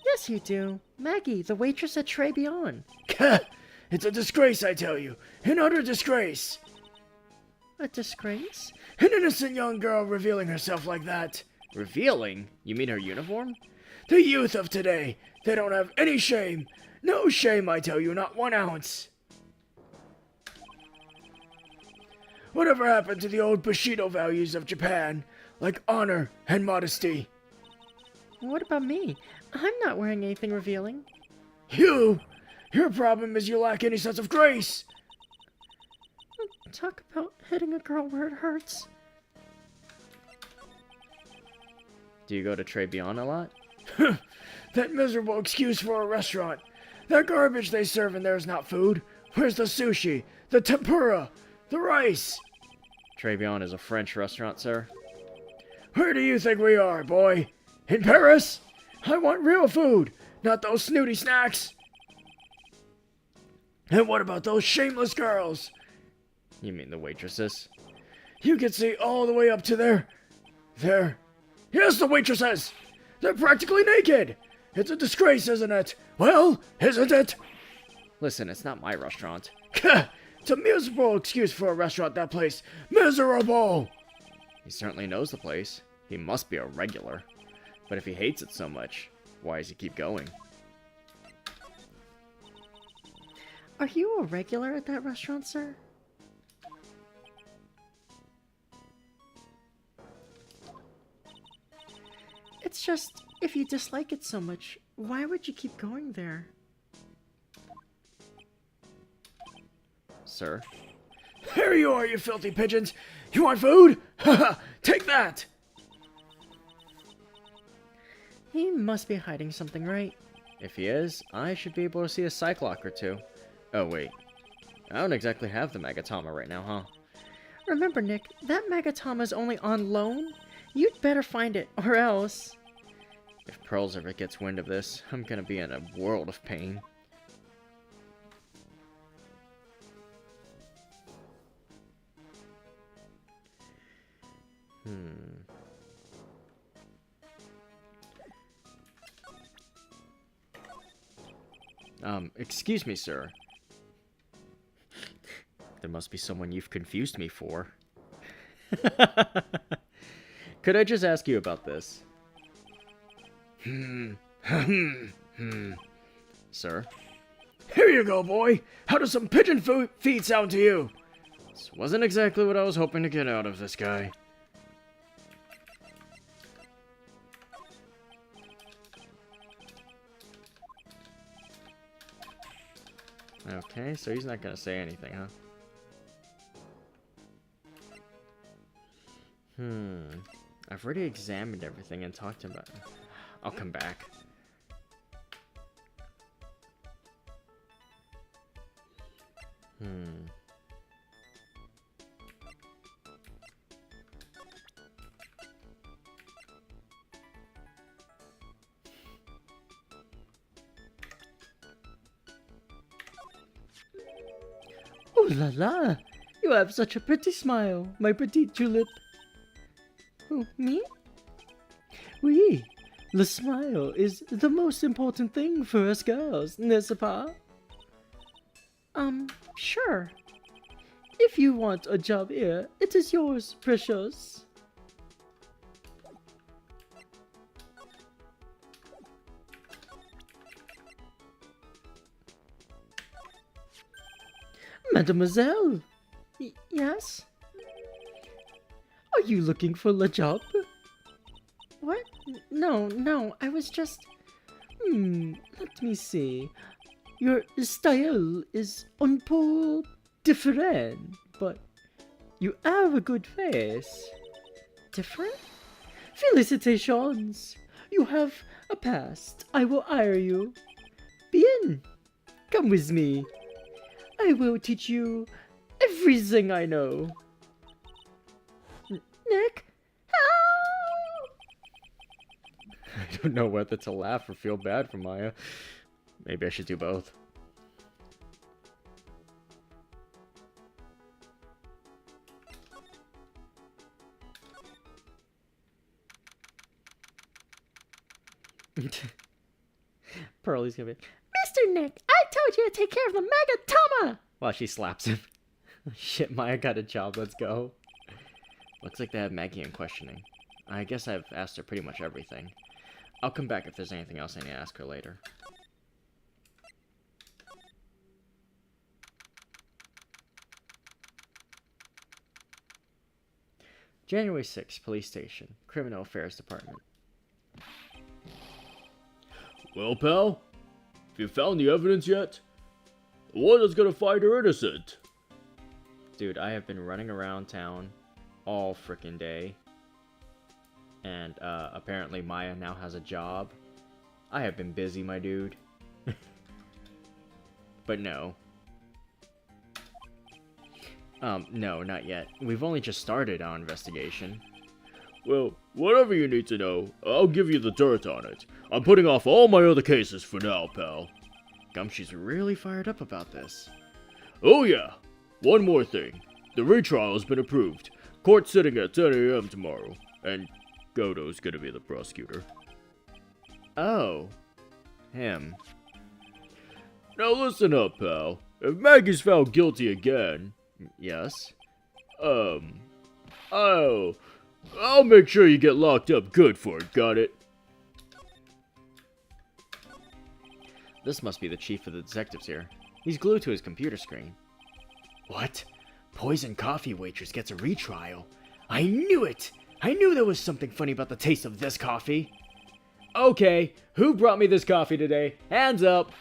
Yes, you do. Maggie, the waitress at Trey Beyond. It's a disgrace, I tell you. An utter disgrace. A disgrace? An innocent young girl revealing herself like that. Revealing? You mean her uniform? The youth of today, they don't have any shame. No shame, I tell you, not 1 ounce. Whatever happened to the old Bushido values of Japan, like honor and modesty? What about me? I'm not wearing anything revealing. You! Your problem is you lack any sense of grace. Talk about hitting a girl where it hurts. Do you go to Trey Beyond a lot? That miserable excuse for a restaurant. That garbage they serve in there is not food. Where's the sushi? The tempura? The rice? Trey Beyond is a French restaurant, sir. Where do you think we are, boy? In Paris? I want real food, not those snooty snacks. And what about those shameless girls? You mean the waitresses? You can see all the way up to there. Yes, the waitresses! They're practically naked! It's a disgrace, isn't it? Well, isn't it? Listen, it's not my restaurant. It's a miserable excuse for a restaurant, that place. Miserable! He certainly knows the place. He must be a regular. But if he hates it so much, why does he keep going? Are you a regular at that restaurant, sir? It's just, if you dislike it so much, why would you keep going there? Sir? Here you are, you filthy pigeons! You want food? Haha! Take that! He must be hiding something, right? If he is, I should be able to see a Cyclock or two. Oh, wait. I don't exactly have the Magatama right now, huh? Remember, Nick, that Magatama's only on loan? You'd better find it, or else... If Pearls ever gets wind of this, I'm gonna be in a world of pain. Excuse me, sir. There must be someone you've confused me for. Could I just ask you about this? Sir? Here you go, boy! How does some pigeon feet sound to you? This wasn't exactly what I was hoping to get out of this guy. Okay, so he's not gonna say anything, huh? I've already examined everything and talked about it. I'll come back. Oh la la! You have such a pretty smile, my pretty tulip. Who, me? Oui, The smile is the most important thing for us girls, n'est-ce pas? Sure. If you want a job here, it is yours, precious. Mademoiselle, Yes? are you looking for a job? What? No, I was just... Let me see. Your style is un peu different, but you have a good face. different? Felicitations! You have a past. I will hire you. Bien! Come with me. I will teach you everything I know. Nick? I don't know whether to laugh or feel bad for Maya. Maybe I should do both. Pearlie's gonna be... Mr. Nick, I told you to take care of the Magatama! While she slaps him. Shit, Maya got a job, let's go. Looks like they have Maggie in questioning. I guess I've asked her pretty much everything. I'll come back if there's anything else I need to ask her later. January 6th, Police Station, Criminal Affairs Department. Well, pal? Have you found the evidence yet? The one that's gonna find her innocent. Dude, I have been running around town all frickin' day. And, apparently Maya now has a job. I have been busy, my dude. But no. No, not yet. We've only just started our investigation. Well, whatever you need to know, I'll give you the dirt on it. I'm putting off all my other cases for now, pal. Gumshoe's really fired up about this. Oh yeah! One more thing. The retrial has been approved. Court sitting at 10 a.m. tomorrow. And Godo's gonna be the prosecutor. Oh. Him. Now listen up, pal. If Maggie's found guilty again... Yes? I'll make sure you get locked up good for it, got it? This must be the chief of the detectives here. He's glued to his computer screen. What? Poison coffee waitress gets a retrial. I knew it! I knew there was something funny about the taste of this coffee. Okay, who brought me this coffee today? Hands up!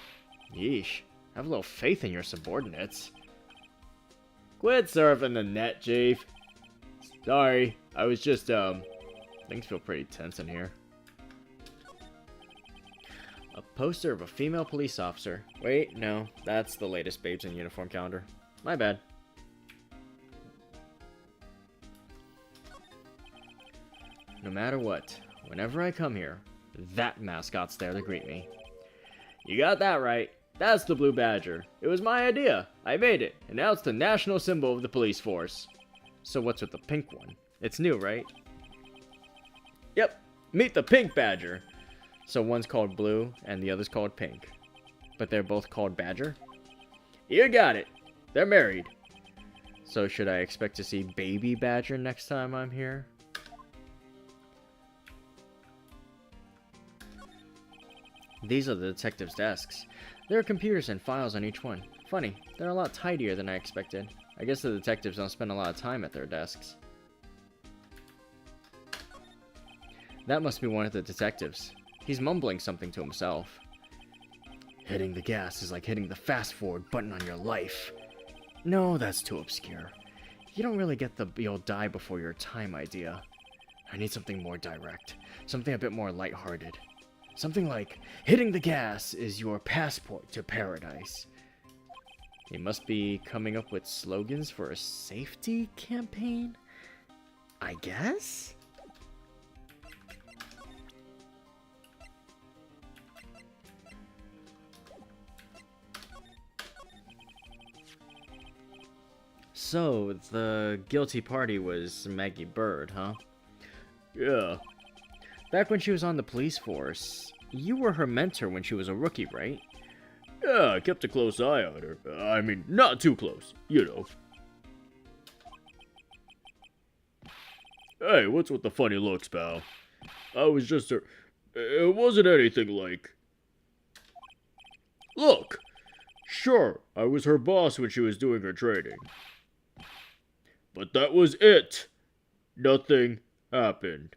Yeesh, have a little faith in your subordinates. Quit surfing the net, Chief. Sorry, I was just, things feel pretty tense in here. A poster of a female police officer. Wait, no, that's the latest Babes in Uniform calendar. My bad. No matter what, whenever I come here, that mascot's there to greet me. You got that right. That's the Blue Badger. It was my idea. I made it, and now it's the national symbol of the police force. So what's with the pink one? It's new, right? Yep, meet the Pink Badger. So one's called Blue, and the other's called Pink. But they're both called Badger? You got it. They're married. So should I expect to see Baby Badger next time I'm here? These are the detectives' desks. There are computers and files on each one. Funny, they're a lot tidier than I expected. I guess the detectives don't spend a lot of time at their desks. That must be one of the detectives. He's mumbling something to himself. Hitting the gas is like hitting the fast forward button on your life. No, that's too obscure. You don't really get the you'll die before your time idea. I need something more direct. Something a bit more lighthearted. Something like, hitting the gas is your passport to paradise. He must be coming up with slogans for a safety campaign? I guess? So, the guilty party was Maggie Bird, huh? Yeah. Back when she was on the police force, you were her mentor when she was a rookie, right? Yeah, I kept a close eye on her. I mean, not too close, you know. Hey, what's with the funny looks, pal? I was just her... It wasn't anything like... Look! Sure, I was her boss when she was doing her training. But that was it! Nothing happened.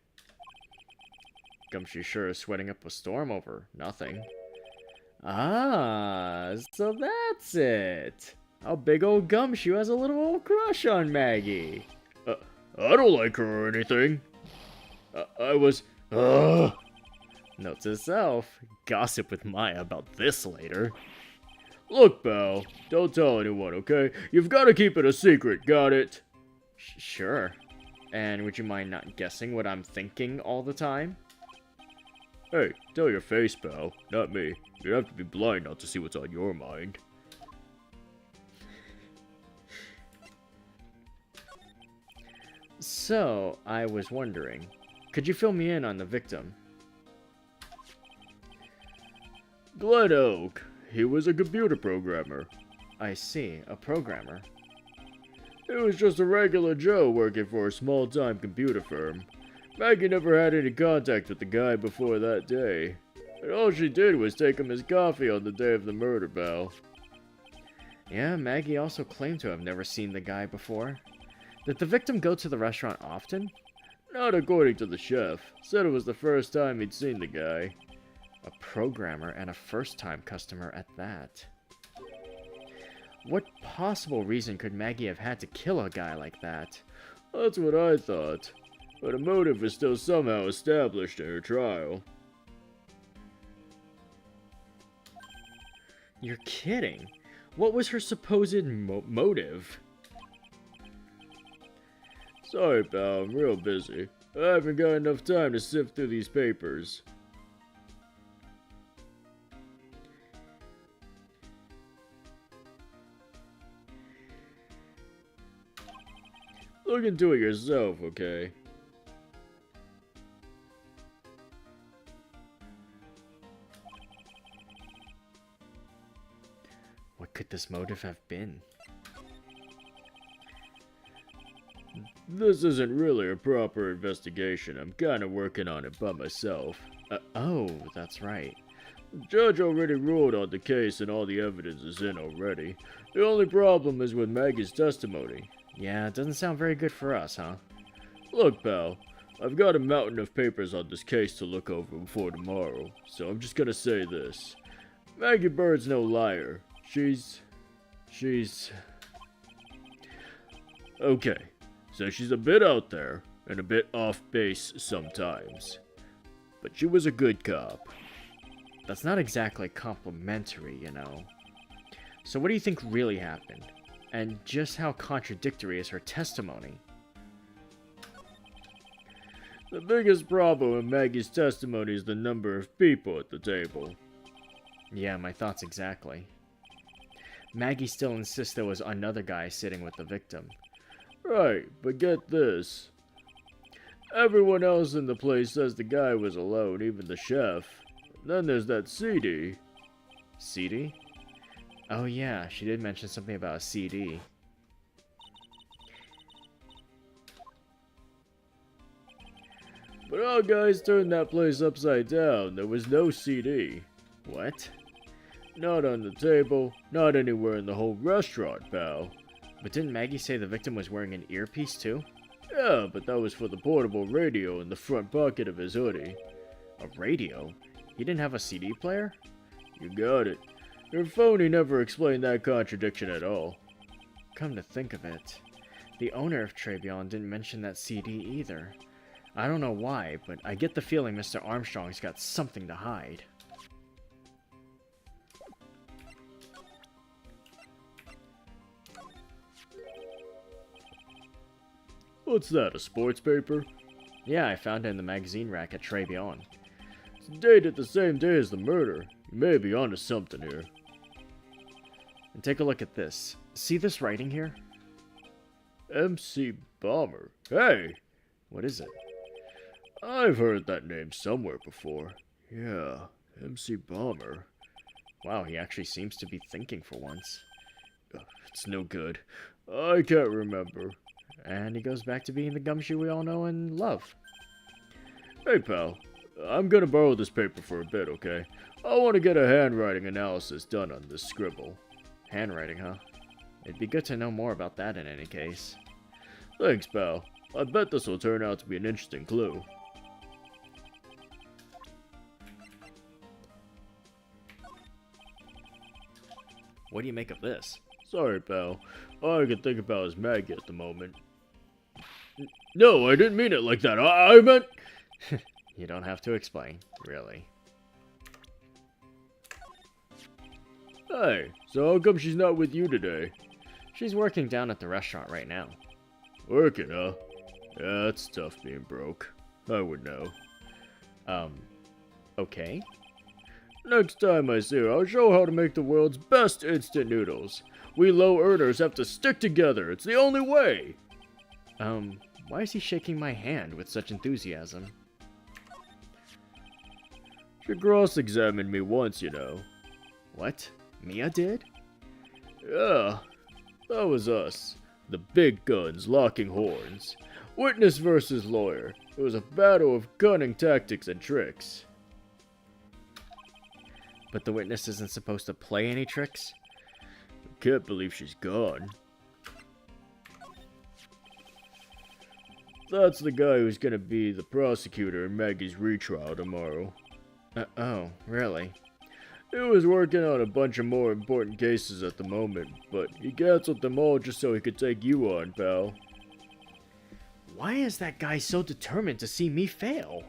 Gumshoe sure is sweating up a storm over nothing. Ah, so that's it. A big old Gumshoe has a little old crush on Maggie. I don't like her or anything. I was... Note to self, gossip with Maya about this later. Look, pal, don't tell anyone, okay? You've got to keep it a secret, got it? Sure. And would you mind not guessing what I'm thinking all the time? Hey, tell your face, pal, not me. You'd have to be blind not to see what's on your mind. So, I was wondering, could you fill me in on the victim? Glen Oak. He was a computer programmer. I see, a programmer. He was just a regular Joe working for a small-time computer firm. Maggie never had any contact with the guy before that day. And all she did was take him his coffee on the day of the murder, pal. Yeah, Maggie also claimed to have never seen the guy before. Did the victim go to the restaurant often? Not according to the chef. Said it was the first time he'd seen the guy. A programmer and a first-time customer at that. What possible reason could Maggie have had to kill a guy like that? That's what I thought. But a motive was still somehow established in her trial. You're kidding. What was her supposed motive? Sorry, pal, I'm real busy. I haven't got enough time to sift through these papers. Look into it yourself, okay? What could this motive have been? This isn't really a proper investigation. I'm kinda working on it by myself. Oh, that's right. The judge already ruled on the case and all the evidence is in already. The only problem is with Maggie's testimony. Yeah, it doesn't sound very good for us, huh? Look, pal, I've got a mountain of papers on this case to look over before tomorrow, so I'm just gonna say this. Maggie Bird's no liar. She's... Okay, so she's a bit out there, and a bit off base sometimes. But she was a good cop. That's not exactly complimentary, you know. So what do you think really happened? And just how contradictory is her testimony? The biggest problem with Maggie's testimony is the number of people at the table. Yeah, my thoughts exactly. Maggie still insists there was another guy sitting with the victim. Right, but get this. Everyone else in the place says the guy was alone, even the chef. Then there's that CD. CD? Oh yeah, she did mention something about a CD. But our guys turned that place upside down. There was no CD. What? Not on the table, not anywhere in the whole restaurant, pal. But didn't Maggie say the victim was wearing an earpiece too? Yeah, but that was for the portable radio in the front pocket of his hoodie. A radio? He didn't have a CD player? You got it. Your phony never explained that contradiction at all. Come to think of it, the owner of Trebion didn't mention that CD either. I don't know why, but I get the feeling Mr. Armstrong's got something to hide. What's that, a sports paper? Yeah, I found it in the magazine rack at Trebion. It's dated the same day as the murder. You may be onto something here. And take a look at this. See this writing here? MC Bomber. Hey! What is it? I've heard that name somewhere before. Yeah, MC Bomber. Wow, he actually seems to be thinking for once. It's no good. I can't remember. And he goes back to being the Gumshoe we all know and love. Hey, pal. I'm gonna borrow this paper for a bit, okay? I want to get a handwriting analysis done on this scribble. Handwriting, huh? It'd be good to know more about that in any case. Thanks, pal. I bet this will turn out to be an interesting clue. What do you make of this? Sorry, pal. All I can think about is Maggie at the moment. No, I didn't mean it like that. I meant... You don't have to explain, really. Hey, so how come she's not with you today? She's working down at the restaurant right now. Working, huh? Yeah, it's tough being broke. I would know. Okay. Next time I see her, I'll show her how to make the world's best instant noodles. We low earners have to stick together. It's the only way. Why is he shaking my hand with such enthusiasm? She cross-examined me once, you know. What? Mia did? Yeah, that was us. The big guns locking horns. Witness versus lawyer. It was a battle of cunning tactics and tricks. But the witness isn't supposed to play any tricks? I can't believe she's gone. That's the guy who's gonna be the prosecutor in Maggie's retrial tomorrow. Oh, really? He was working on a bunch of more important cases at the moment, but he canceled them all just so he could take you on, pal. Why is that guy so determined to see me fail?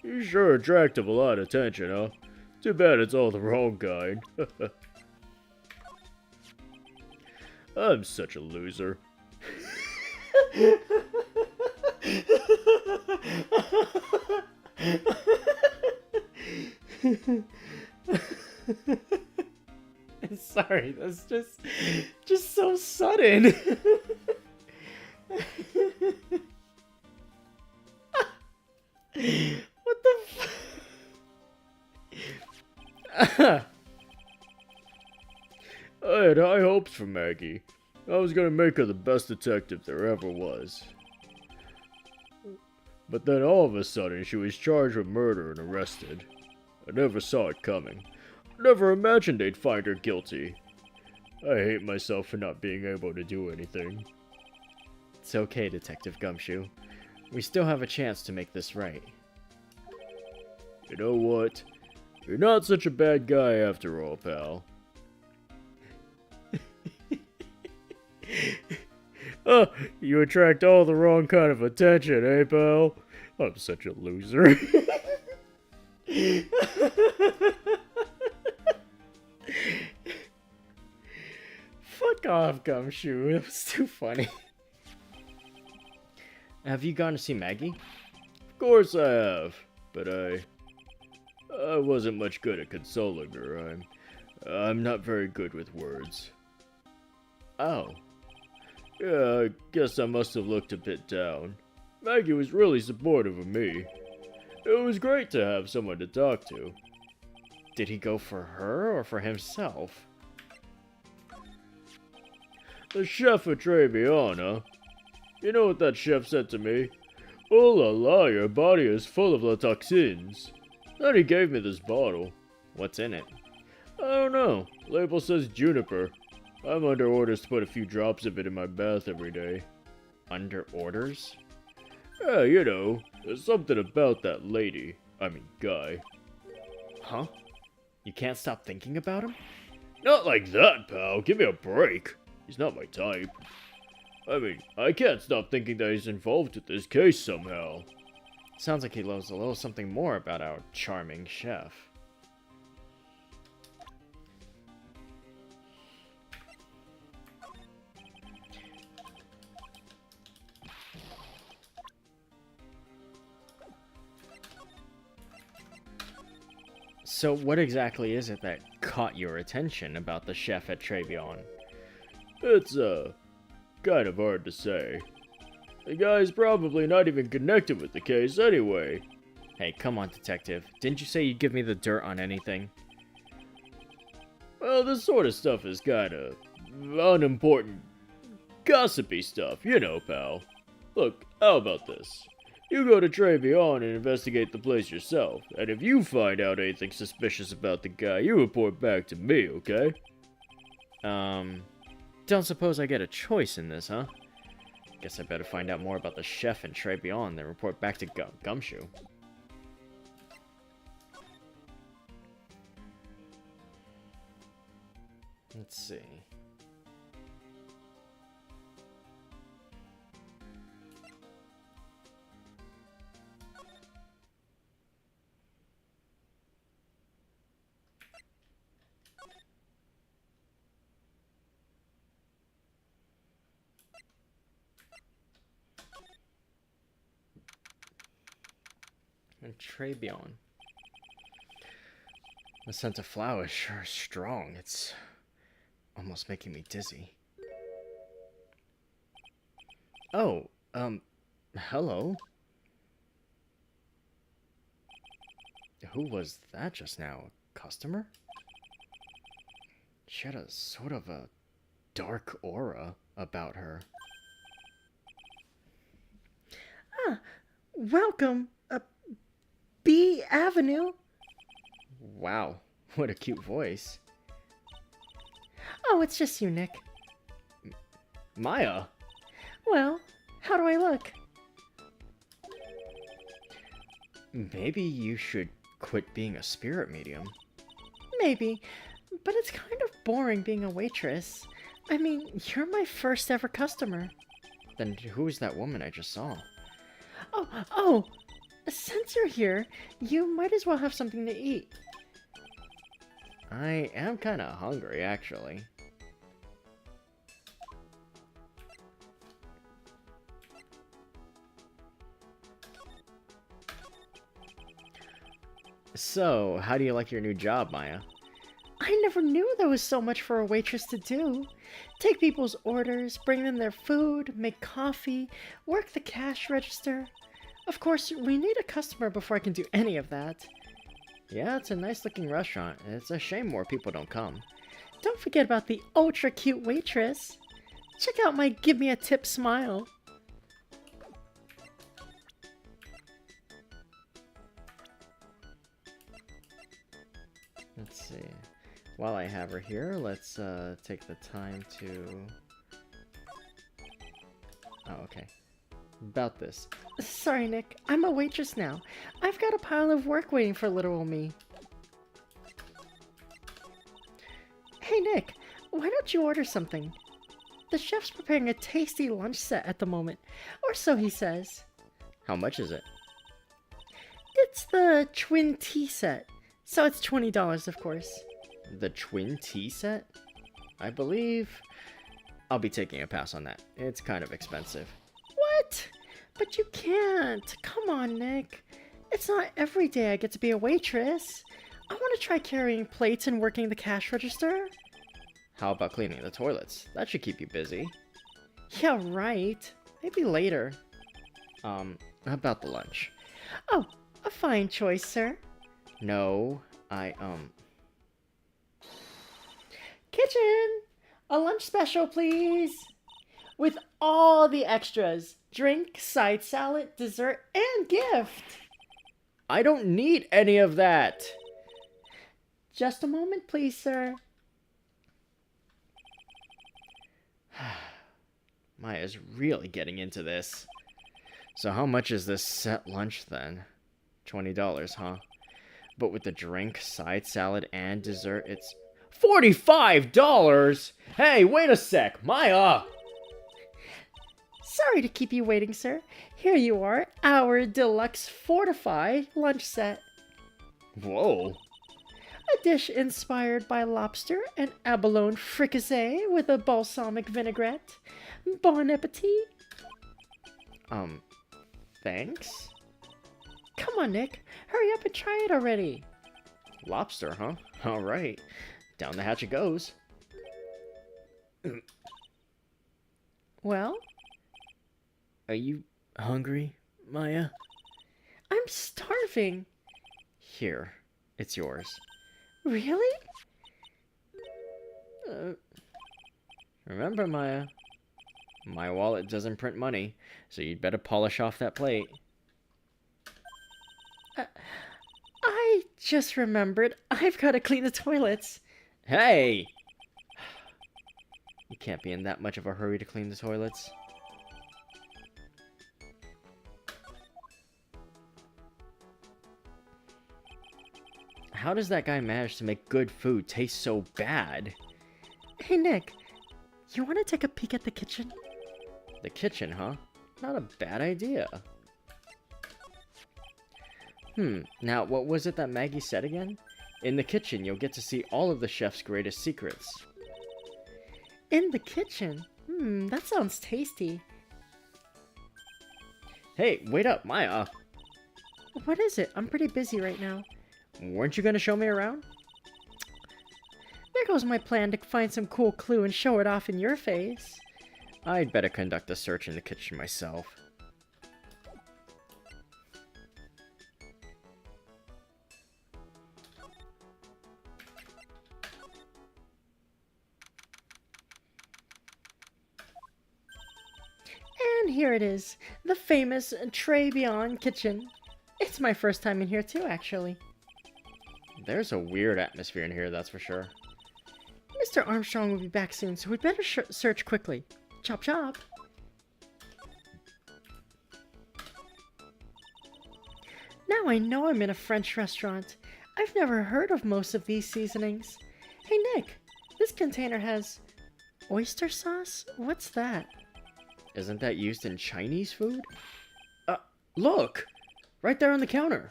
He's sure attractive a lot of attention, huh? Too bad it's all the wrong kind. I'm such a loser. Sorry, that's just so sudden. What the I had high hopes for Maggie. I was gonna make her the best detective there ever was. But then all of a sudden she was charged with murder and arrested. I never saw it coming. Never imagined they'd find her guilty. I hate myself for not being able to do anything. It's okay, Detective Gumshoe. We still have a chance to make this right. You know what? You're not such a bad guy after all, pal. You attract all the wrong kind of attention, eh, pal? I'm such a loser. Fuck off, Gumshoe. It was too funny. Have you gone to see Maggie? Of course I have, but I wasn't much good at consoling her. I'm not very good with words. Oh. Yeah, I guess I must have looked a bit down. Maggie was really supportive of me. It was great to have someone to talk to. Did he go for her or for himself? The chef at Trilogy, huh? You know what that chef said to me? Oh la la, your body is full of the toxins. Then he gave me this bottle. What's in it? I don't know. Label says juniper. I'm under orders to put a few drops of it in my bath every day. Under orders? Yeah, you know, there's something about that lady. I mean, guy. Huh? You can't stop thinking about him? Not like that, pal. Give me a break. He's not my type. I mean, I can't stop thinking that he's involved with this case somehow. Sounds like he knows a little something more about our charming chef. So what exactly is it that caught your attention about the chef at Trilogy? It's, kind of hard to say. The guy's probably not even connected with the case anyway. Hey, come on, detective. Didn't you say you'd give me the dirt on anything? Well, this sort of stuff is kinda unimportant, gossipy stuff, you know, pal. Look, how about this? You go to Travion and investigate the place yourself, and if you find out anything suspicious about the guy, you report back to me, okay? Don't suppose I get a choice in this, huh? Guess I better find out more about the chef and Trebion, then report back to Gumshoe. Let's see. And Trebion. The scent of flowers sure is strong. It's almost making me dizzy. Oh, hello? Who was that just now? A customer? She had a sort of a dark aura about her. Ah, welcome, B Avenue. Wow, what a cute voice. Oh, it's just you, Nick. Maya! Well, how do I look? Maybe you should quit being a spirit medium. Maybe, but it's kind of boring being a waitress. I mean, you're my first ever customer. Then who is that woman I just saw? Oh, since you're here, you might as well have something to eat. I am kinda hungry, actually. So, how do you like your new job, Maya? I never knew there was so much for a waitress to do. Take people's orders, bring them their food, make coffee, work the cash register. Of course, we need a customer before I can do any of that. Yeah, it's a nice looking restaurant. It's a shame more people don't come. Don't forget about the ultra cute waitress. Check out my give me a tip smile. Let's see. While I have her here, let's take the time to... Oh, okay. About this. Sorry, Nick. I'm a waitress now. I've got a pile of work waiting for little old me. Hey, Nick. Why don't you order something? The chef's preparing a tasty lunch set at the moment. Or so he says. How much is it? It's the twin tea set. So it's $20, of course. The twin tea set? I believe I'll be taking a pass on that. It's kind of expensive. What? But you can't. Come on, Nick. It's not every day I get to be a waitress. I want to try carrying plates and working the cash register. How about cleaning the toilets? That should keep you busy. Yeah, right. Maybe later. About the lunch. Oh, a fine choice, sir. No, Kitchen! A lunch special, please. With all the extras. Drink, side salad, dessert, and gift. I don't need any of that. Just a moment, please, sir. Maya's really getting into this. So how much is this set lunch then? $20, huh? But with the drink, side salad, and dessert, it's $45! Hey, wait a sec, Maya! Sorry to keep you waiting, sir. Here you are, our deluxe Fortify lunch set. Whoa. A dish inspired by lobster and abalone fricassee with a balsamic vinaigrette. Bon appetit. Thanks? Come on, Nick. Hurry up and try it already. Lobster, huh? Alright. Down the hatch it goes. Well? Are you hungry, Maya? I'm starving. Here, it's yours. Really? Remember, Maya, my wallet doesn't print money, so you'd better polish off that plate. I just remembered I've got to clean the toilets. Hey! You can't be in that much of a hurry to clean the toilets. How does that guy manage to make good food taste so bad? Hey, Nick, you want to take a peek at the kitchen? The kitchen, huh? Not a bad idea. Now what was it that Maggie said again? In the kitchen, you'll get to see all of the chef's greatest secrets. In the kitchen? That sounds tasty. Hey, wait up, Maya! What is it? I'm pretty busy right now. Weren't you gonna show me around? There goes my plan to find some cool clue and show it off in your face. I'd better conduct a search in the kitchen myself. And here it is, the famous Trabion kitchen. It's my first time in here too, actually. There's a weird atmosphere in here, that's for sure. Mr. Armstrong will be back soon, so we'd better search quickly. Chop chop. Now I know I'm in a French restaurant. I've never heard of most of these seasonings. Hey Nick, this container has oyster sauce? What's that? Isn't that used in Chinese food? Look! Right there on the counter!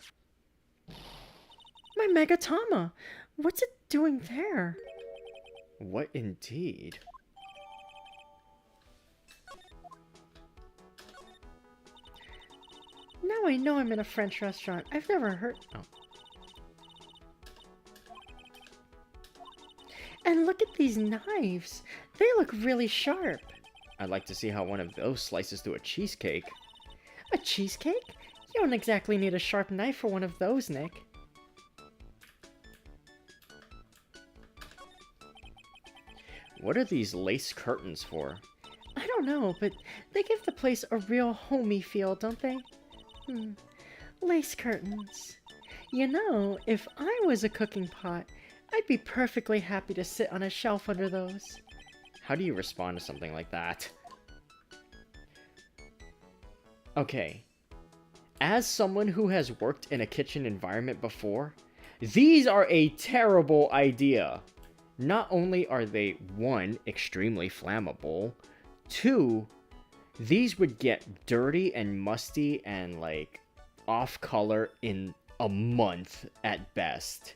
My Megatama! What's it doing there? What indeed? Now I know I'm in a French restaurant. I've never heard... Oh. And look at these knives. They look really sharp. I'd like to see how one of those slices through a cheesecake. A cheesecake? You don't exactly need a sharp knife for one of those, Nick. What are these lace curtains for? I don't know, but they give the place a real homey feel, don't they? Lace curtains. You know, if I was a cooking pot, I'd be perfectly happy to sit on a shelf under those. How do you respond to something like that? Okay. As someone who has worked in a kitchen environment before, these are a terrible idea. Not only are they, 1, extremely flammable, 2, these would get dirty and musty and, like, off color in a month at best.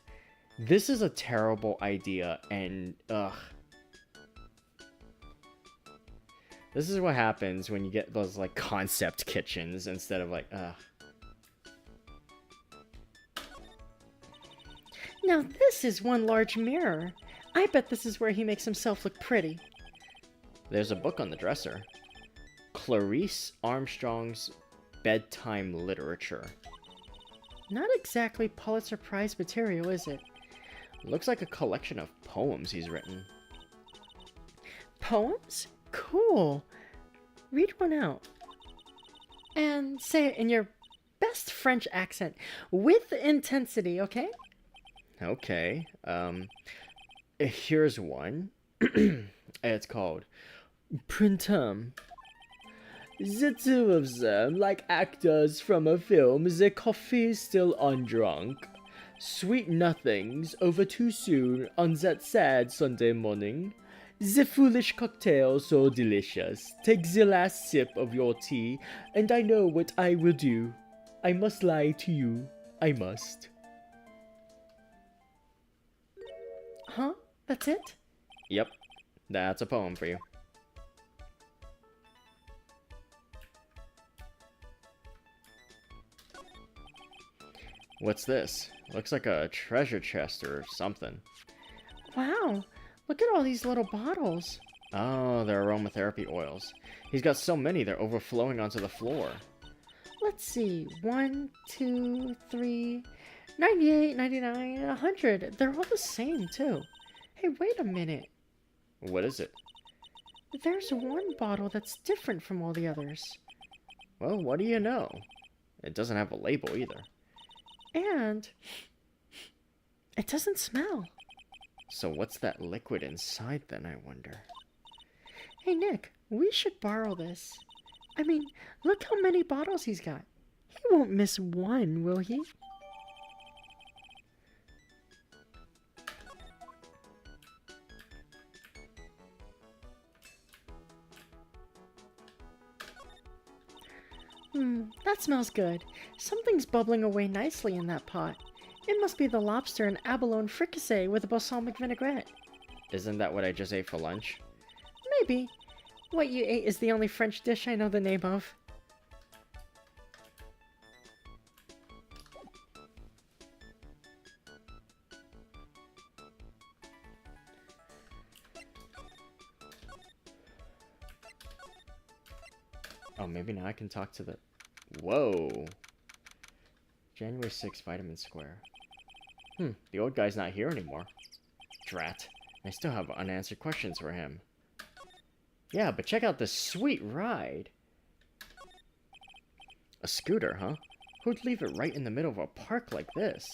This is a terrible idea, and, ugh. This is what happens when you get those, like, concept kitchens instead of, like, ugh. Now this is one large mirror. I bet this is where he makes himself look pretty. There's a book on the dresser. Clarice Armstrong's Bedtime Literature. Not exactly Pulitzer Prize material, is it? Looks like a collection of poems he's written. Poems? Cool. Read one out. And say it in your best French accent, with intensity, okay? Okay, here's one. It's called Printemps. The two of them, like actors from a film, the coffee still undrunk. Sweet nothings over too soon on that sad Sunday morning. The foolish cocktail so delicious. Take the last sip of your tea, and I know what I will do. I must lie to you. I must. Huh? That's it? Yep, that's a poem for you. What's this? Looks like a treasure chest or something. Wow, look at all these little bottles. Oh, they're aromatherapy oils. He's got so many, they're overflowing onto the floor. Let's see. 1, 2, 3, 98, 99, 100. They're all the same, too. Hey, wait a minute. What is it? There's one bottle that's different from all the others. Well, what do you know? It doesn't have a label either. And it doesn't smell. So what's that liquid inside then, I wonder? Hey, Nick, we should borrow this. I mean, look how many bottles he's got. He won't miss one, will he? That smells good. Something's bubbling away nicely in that pot. It must be the lobster and abalone fricassee with a balsamic vinaigrette. Isn't that what I just ate for lunch? Maybe. What you ate is the only French dish I know the name of. Oh, maybe now I can talk to the... Whoa. January 6th, Vitamin Square. The old guy's not here anymore. Drat. I still have unanswered questions for him. Yeah, but check out this sweet ride. A scooter, huh? Who'd leave it right in the middle of a park like this?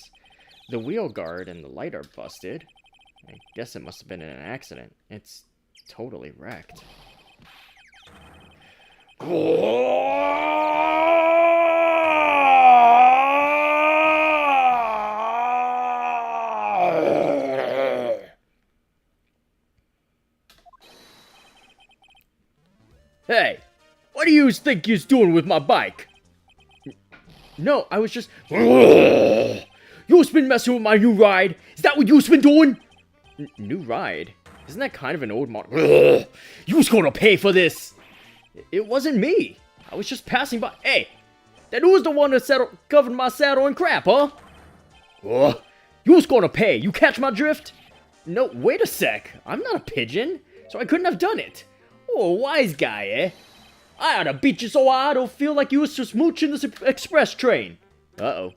The wheel guard and the light are busted. I guess it must have been in an accident. It's totally wrecked. Hey, what do you think you's doing with my bike? No, I was just... You's been messing with my new ride? Is that what you's been doing? New ride? Isn't that kind of an old model? You's gonna pay for this. It wasn't me. I was just passing by. Hey, then who's the one that covered my saddle in crap, huh? You's gonna pay. You catch my drift? No, wait a sec. I'm not a pigeon, so I couldn't have done it. Oh, wise guy, eh? I oughta beat you so I don't feel like you was just mooching this express train. Uh-oh.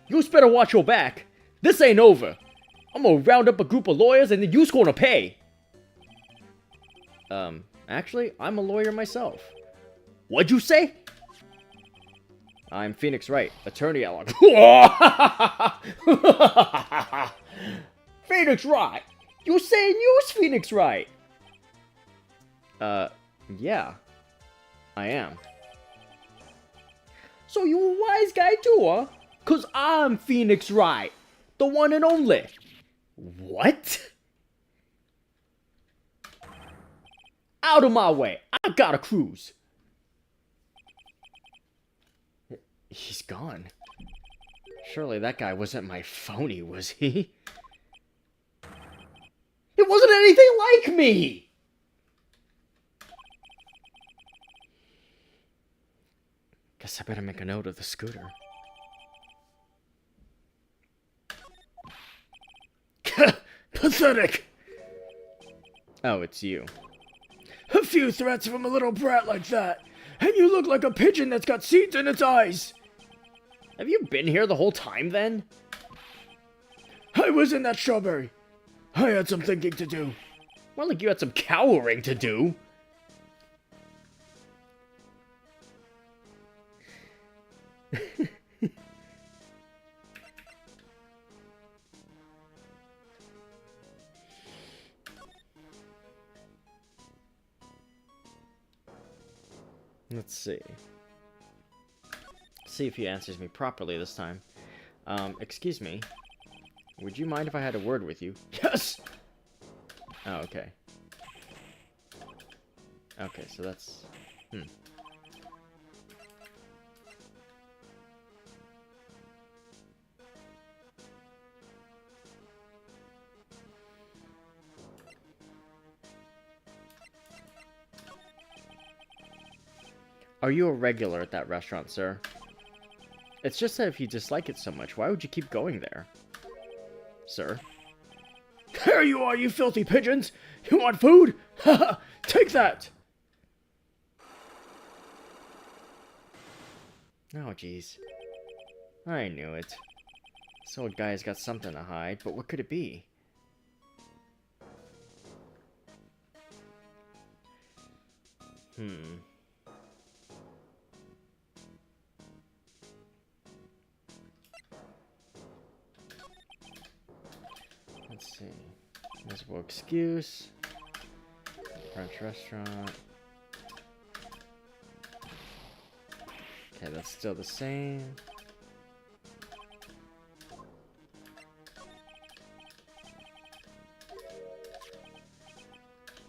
You's better watch your back. This ain't over. I'm gonna round up a group of lawyers and then you's gonna pay. Actually, I'm a lawyer myself. What'd you say? I'm Phoenix Wright, attorney at law. Phoenix Wright? You saying you's Phoenix Wright? Yeah. I am. So you a wise guy too, huh? 'Cause I'm Phoenix Wright. The one and only. What? Out of my way. I gotta cruise. He's gone. Surely that guy wasn't my phony, was he? It wasn't anything like me. Guess I better make a note of the scooter. Pathetic. Oh, it's you. A few threats from a little brat like that, and you look like a pigeon that's got seeds in its eyes. Have you been here the whole time, then? I was in that strawberry. I had some thinking to do. More like you had some cowering to do. Let's see. See if he answers me properly this time. Excuse me. Would you mind if I had a word with you? Yes. Oh, okay. Okay, so that's... Are you a regular at that restaurant, sir? It's just that if you dislike it so much, why would you keep going there? Sir? Here you are, you filthy pigeons! You want food? Haha! Take that! Oh, jeez. I knew it. This old guy's got something to hide, but what could it be? Let's see. Miserable excuse. French restaurant. Okay, that's still the same.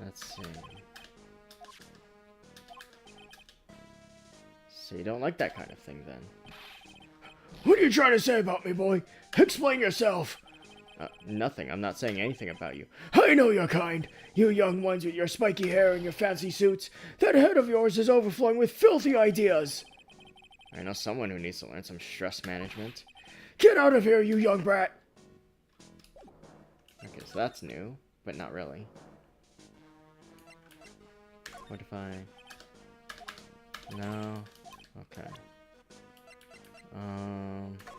Let's see. So you don't like that kind of thing, then? What are you trying to say about me, boy? Explain yourself! Nothing. I'm not saying anything about you. I know your kind. You young ones with your spiky hair and your fancy suits. That head of yours is overflowing with filthy ideas. I know someone who needs to learn some stress management. Get out of here, you young brat! Okay, so that's new, but not really. What if I... No. Okay.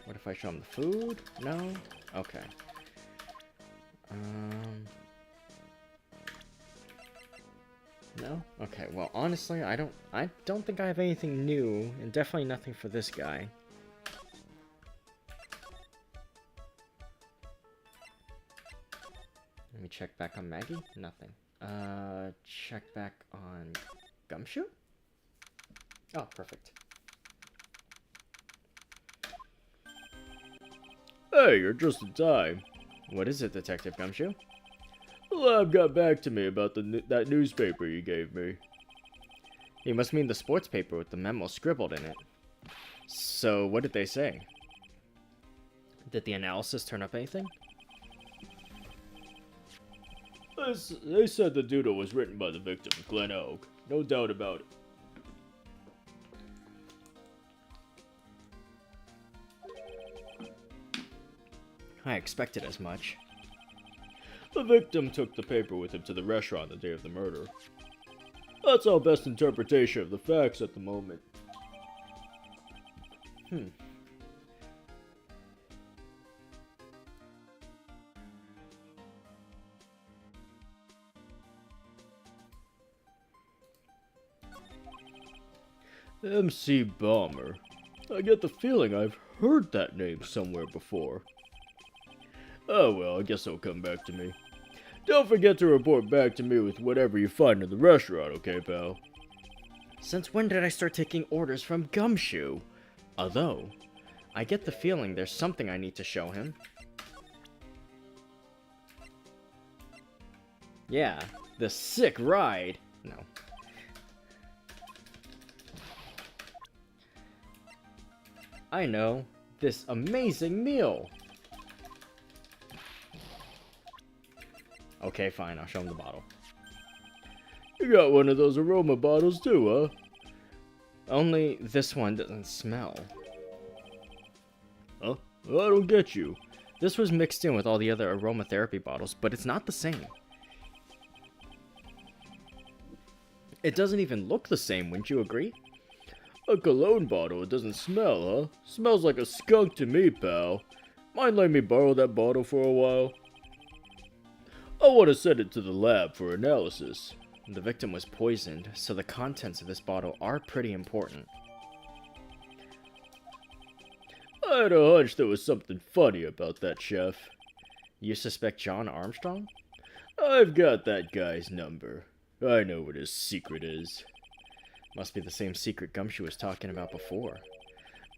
What if I show him the food? No? Okay. No? Okay, well, honestly, I don't think I have anything new, and definitely nothing for this guy. Let me check back on Maggie. Nothing. Check back on Gumshoe? Oh, perfect. Hey, you're just in time. What is it, Detective Gumshoe? The lab got back to me about that newspaper you gave me. You must mean the sports paper with the memo scribbled in it. So, what did they say? Did the analysis turn up anything? They said the doodle was written by the victim, Glen Oak. No doubt about it. I expected as much. The victim took the paper with him to the restaurant the day of the murder. That's our best interpretation of the facts at the moment. MC Bomber. I get the feeling I've heard that name somewhere before. Oh well, I guess it'll come back to me. Don't forget to report back to me with whatever you find in the restaurant, okay, pal? Since when did I start taking orders from Gumshoe? Although, I get the feeling there's something I need to show him. Yeah, the sick ride. No. I know, this amazing meal. Okay, fine, I'll show him the bottle. You got one of those aroma bottles too, huh? Only this one doesn't smell. Huh? I don't get you. This was mixed in with all the other aromatherapy bottles, but it's not the same. It doesn't even look the same, wouldn't you agree? A cologne bottle, it doesn't smell, huh? Smells like a skunk to me, pal. Mind letting me borrow that bottle for a while? I want to send it to the lab for analysis. The victim was poisoned, so the contents of this bottle are pretty important. I had a hunch there was something funny about that, chef. You suspect John Armstrong? I've got that guy's number. I know what his secret is. Must be the same secret Gumshoe was talking about before.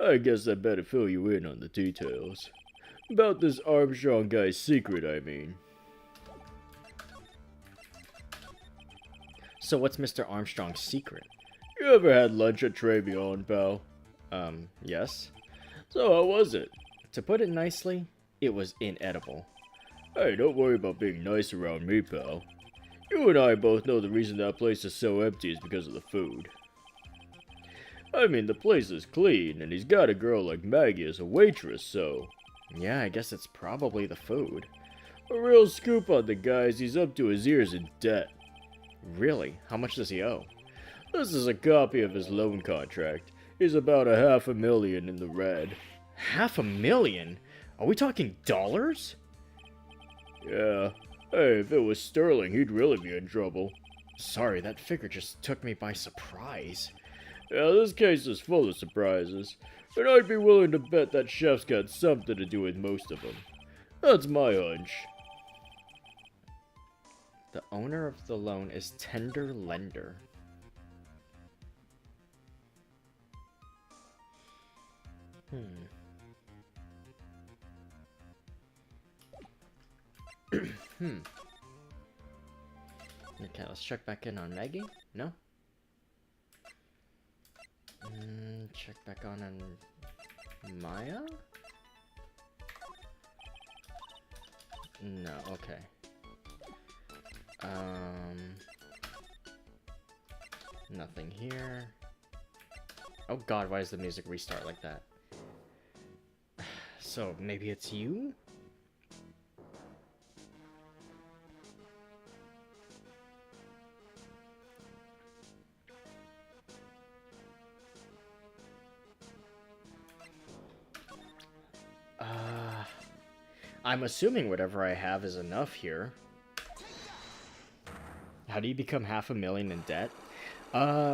I guess I better fill you in on the details. About this Armstrong guy's secret, I mean. So what's Mr. Armstrong's secret? You ever had lunch at Trevion, pal? Yes. So how was it? To put it nicely, it was inedible. Hey, don't worry about being nice around me, pal. You and I both know the reason that place is so empty is because of the food. I mean, the place is clean, and he's got a girl like Maggie as a waitress, so... Yeah, I guess it's probably the food. A real scoop on the guy is he's up to his ears in debt. Really? How much does he owe? This is a copy of his loan contract. He's about $500,000 in the red. $500,000? Are we talking dollars? Yeah. Hey, if it was sterling, he'd really be in trouble. Sorry, that figure just took me by surprise. Yeah, this case is full of surprises. And I'd be willing to bet that chef's got something to do with most of them. That's my hunch. The owner of the loan is tender lender. Okay, let's check back in on Maggie. No? Check back on Maya? No, okay. Nothing here. Oh god, why does the music restart like that? So, maybe it's you? I'm assuming whatever I have is enough here. How do you become $500,000 in debt?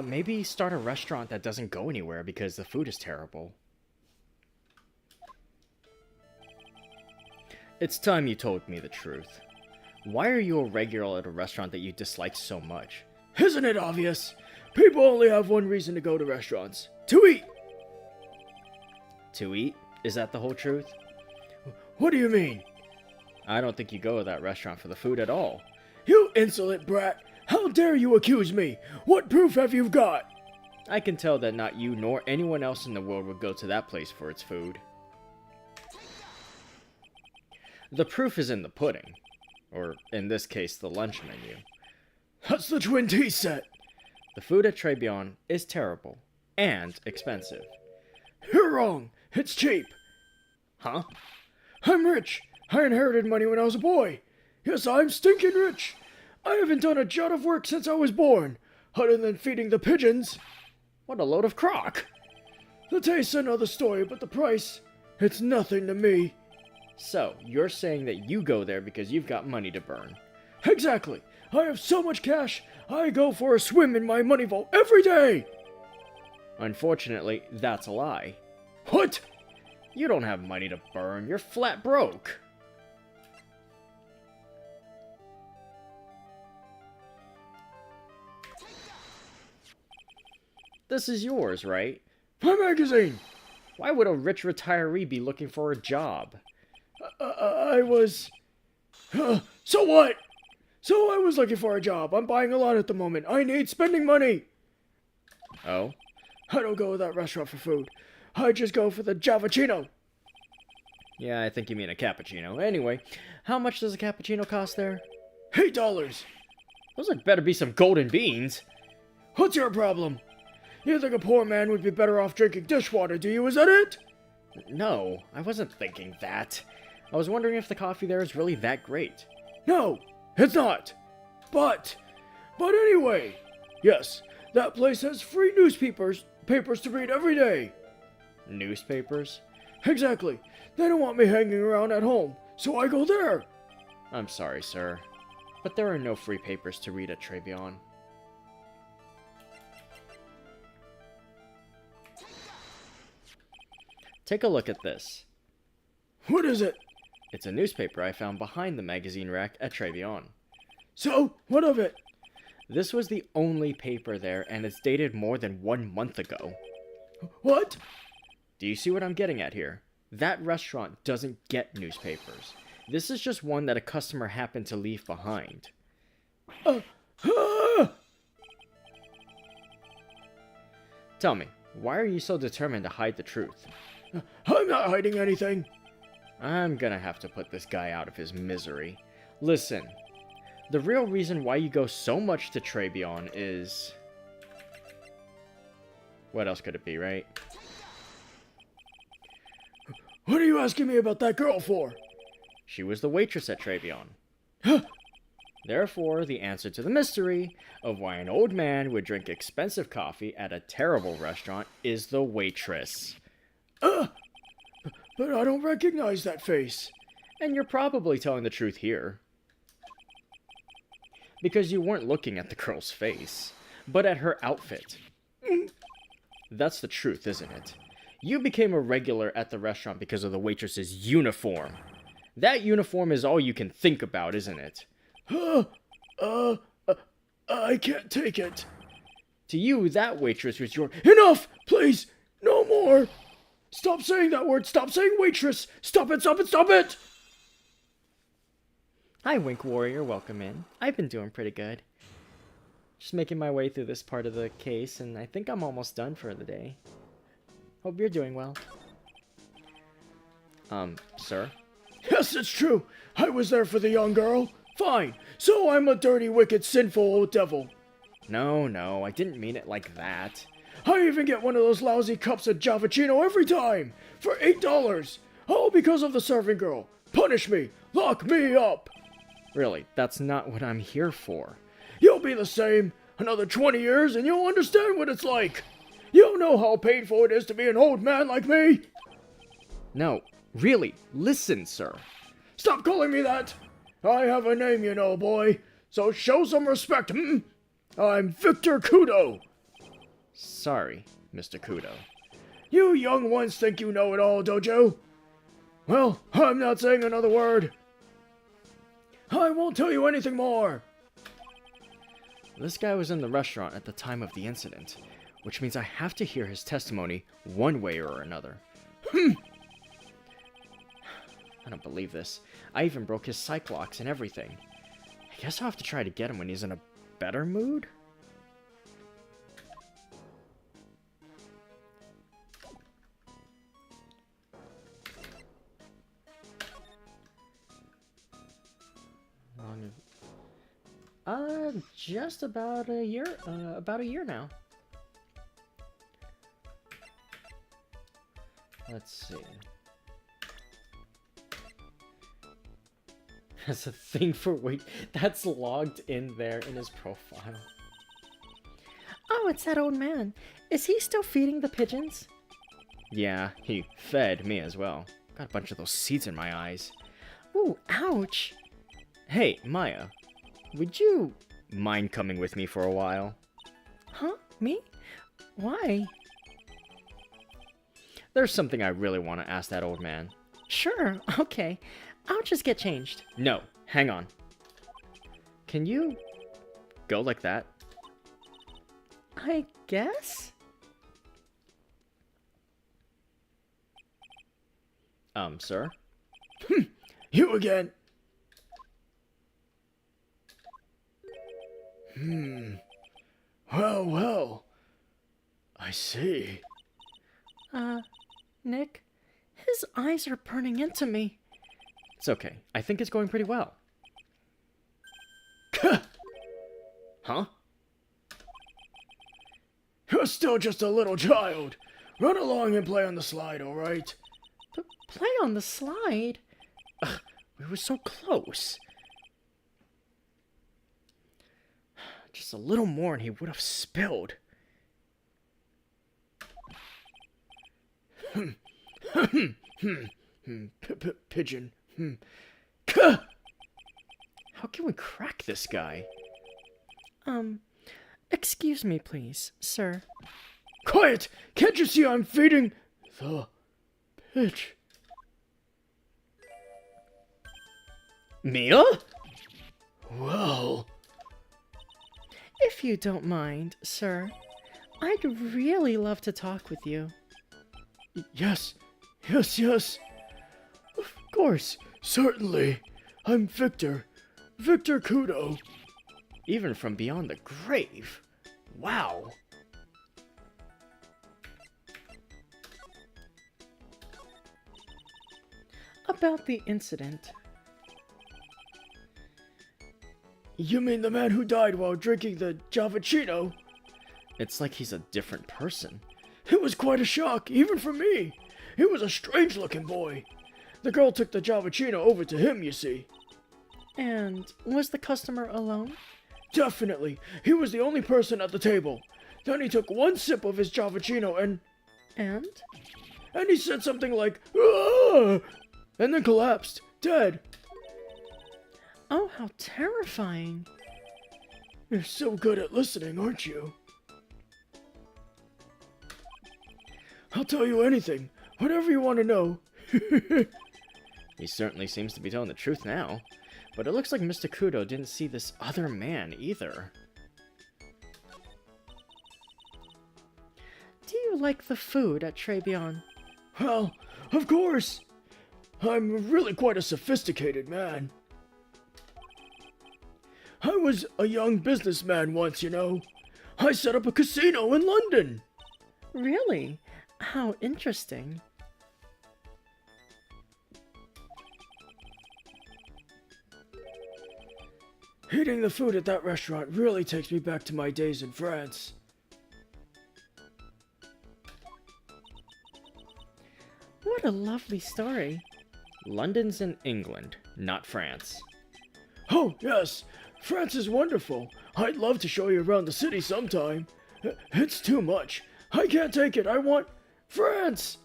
Maybe start a restaurant that doesn't go anywhere because the food is terrible. It's time you told me the truth. Why are you a regular at a restaurant that you dislike so much? Isn't it obvious? People only have one reason to go to restaurants. To eat! To eat? Is that the whole truth? What do you mean? I don't think you go to that restaurant for the food at all. You insolent brat! How dare you accuse me? What proof have you got? I can tell that not you nor anyone else in the world would go to that place for its food. The proof is in the pudding. Or, in this case, the lunch menu. That's the twin tea set! The food at Trebion is terrible. And expensive. You're wrong! It's cheap! Huh? I'm rich! I inherited money when I was a boy! Yes, I'm stinking rich! I haven't done a jot of work since I was born, other than feeding the pigeons. What a load of crock! The taste's another story, but the price, it's nothing to me. So, you're saying that you go there because you've got money to burn. Exactly! I have so much cash, I go for a swim in my money vault every day! Unfortunately, that's a lie. What? You don't have money to burn, you're flat broke. This is yours, right? My magazine! Why would a rich retiree be looking for a job? I was... so what? So I was looking for a job. I'm buying a lot at the moment. I need spending money. Oh? I don't go to that restaurant for food. I just go for the Javachino. Yeah, I think you mean a cappuccino. Anyway, how much does a cappuccino cost there? $8. Those had better be some golden beans. What's your problem? You think a poor man would be better off drinking dishwater, do you? Is that it? No, I wasn't thinking that. I was wondering if the coffee there is really that great. No, it's not. But anyway, yes, that place has free papers to read every day. Newspapers? Exactly. They don't want me hanging around at home, so I go there. I'm sorry, sir, but there are no free papers to read at Trebion. Take a look at this. What is it? It's a newspaper I found behind the magazine rack at Trebion. So, what of it? This was the only paper there, and it's dated more than 1 month ago. What? Do you see what I'm getting at here? That restaurant doesn't get newspapers. This is just one that a customer happened to leave behind. Tell me, why are you so determined to hide the truth? I'm not hiding anything. I'm gonna have to put this guy out of his misery. Listen, the real reason why you go so much to Trebion is... What else could it be, right? What are you asking me about that girl for? She was the waitress at Travion. Therefore, the answer to the mystery of why an old man would drink expensive coffee at a terrible restaurant is the waitress. But I don't recognize that face. And you're probably telling the truth here. Because you weren't looking at the girl's face, but at her outfit. That's the truth, isn't it? You became a regular at the restaurant because of the waitress's uniform. That uniform is all you can think about, isn't it? I can't take it. To you, that waitress was your... Enough! Please! No more! Stop saying that word! Stop saying waitress! Stop it! Stop it! Stop it! Hi, Wink Warrior. Welcome in. I've been doing pretty good. Just making my way through this part of the case, and I think I'm almost done for the day. Hope you're doing well. Sir? Yes, it's true. I was there for the young girl. Fine. So I'm a dirty, wicked, sinful old devil. No, I didn't mean it like that. I even get one of those lousy cups of Javachino every time. For $8. All because of the serving girl. Punish me. Lock me up. Really, that's not what I'm here for. You'll be the same. Another 20 years and you'll understand what it's like. You know how painful it is to be an old man like me. No, really, listen, sir. Stop calling me that. I have a name, you know, boy. So show some respect, I'm Victor Kudo. Sorry, Mr. Kudo. You young ones think you know it all, don't you? Well, I'm not saying another word. I won't tell you anything more. This guy was in the restaurant at the time of the incident, which means I have to hear his testimony one way or another. I don't believe this. I even broke his psych locks and everything. I guess I'll have to try to get him when he's in a better mood? Just about a year now. Let's see. That's a thing for wait. That's logged in there in his profile. Oh, it's that old man. Is he still feeding the pigeons? Yeah, he fed me as well. Got a bunch of those seeds in my eyes. Ooh, ouch. Hey, Maya. Would you mind coming with me for a while? Huh? Me? Why? There's something I really want to ask that old man. Sure, okay. I'll just get changed. No, hang on. Can you go like that? I guess? Sir? You again. Well. I see. Nick? His eyes are burning into me. It's okay. I think it's going pretty well. Huh? You're still just a little child. Run along and play on the slide, alright? Play on the slide? Ugh, we were so close. Just a little more and he would have spilled. Pigeon. How can we crack this guy? Excuse me, please, sir. Quiet! Can't you see I'm feeding the pitch? Mia? Well... If you don't mind, sir, I'd really love to talk with you. Yes. Of course, certainly. I'm Victor Kudo. Even from beyond the grave. Wow. About the incident. You mean the man who died while drinking the Javachino? It's like he's a different person. It was quite a shock, even for me. He was a strange-looking boy. The girl took the Javachino over to him, you see. And was the customer alone? Definitely. He was the only person at the table. Then he took one sip of his Javachino and he said something like, "Ah!" and then collapsed, dead. Oh, how terrifying. You're so good at listening, aren't you? I'll tell you anything, whatever you want to know. He certainly seems to be telling the truth now. But it looks like Mr. Kudo didn't see this other man either. Do you like the food at Trebion? Well, of course. I'm really quite a sophisticated man. I was a young businessman once, you know. I set up a casino in London. Really? How interesting. Eating the food at that restaurant really takes me back to my days in France. What a lovely story. London's in England, not France. Oh, yes. France is wonderful. I'd love to show you around the city sometime. It's too much. I can't take it. I want France.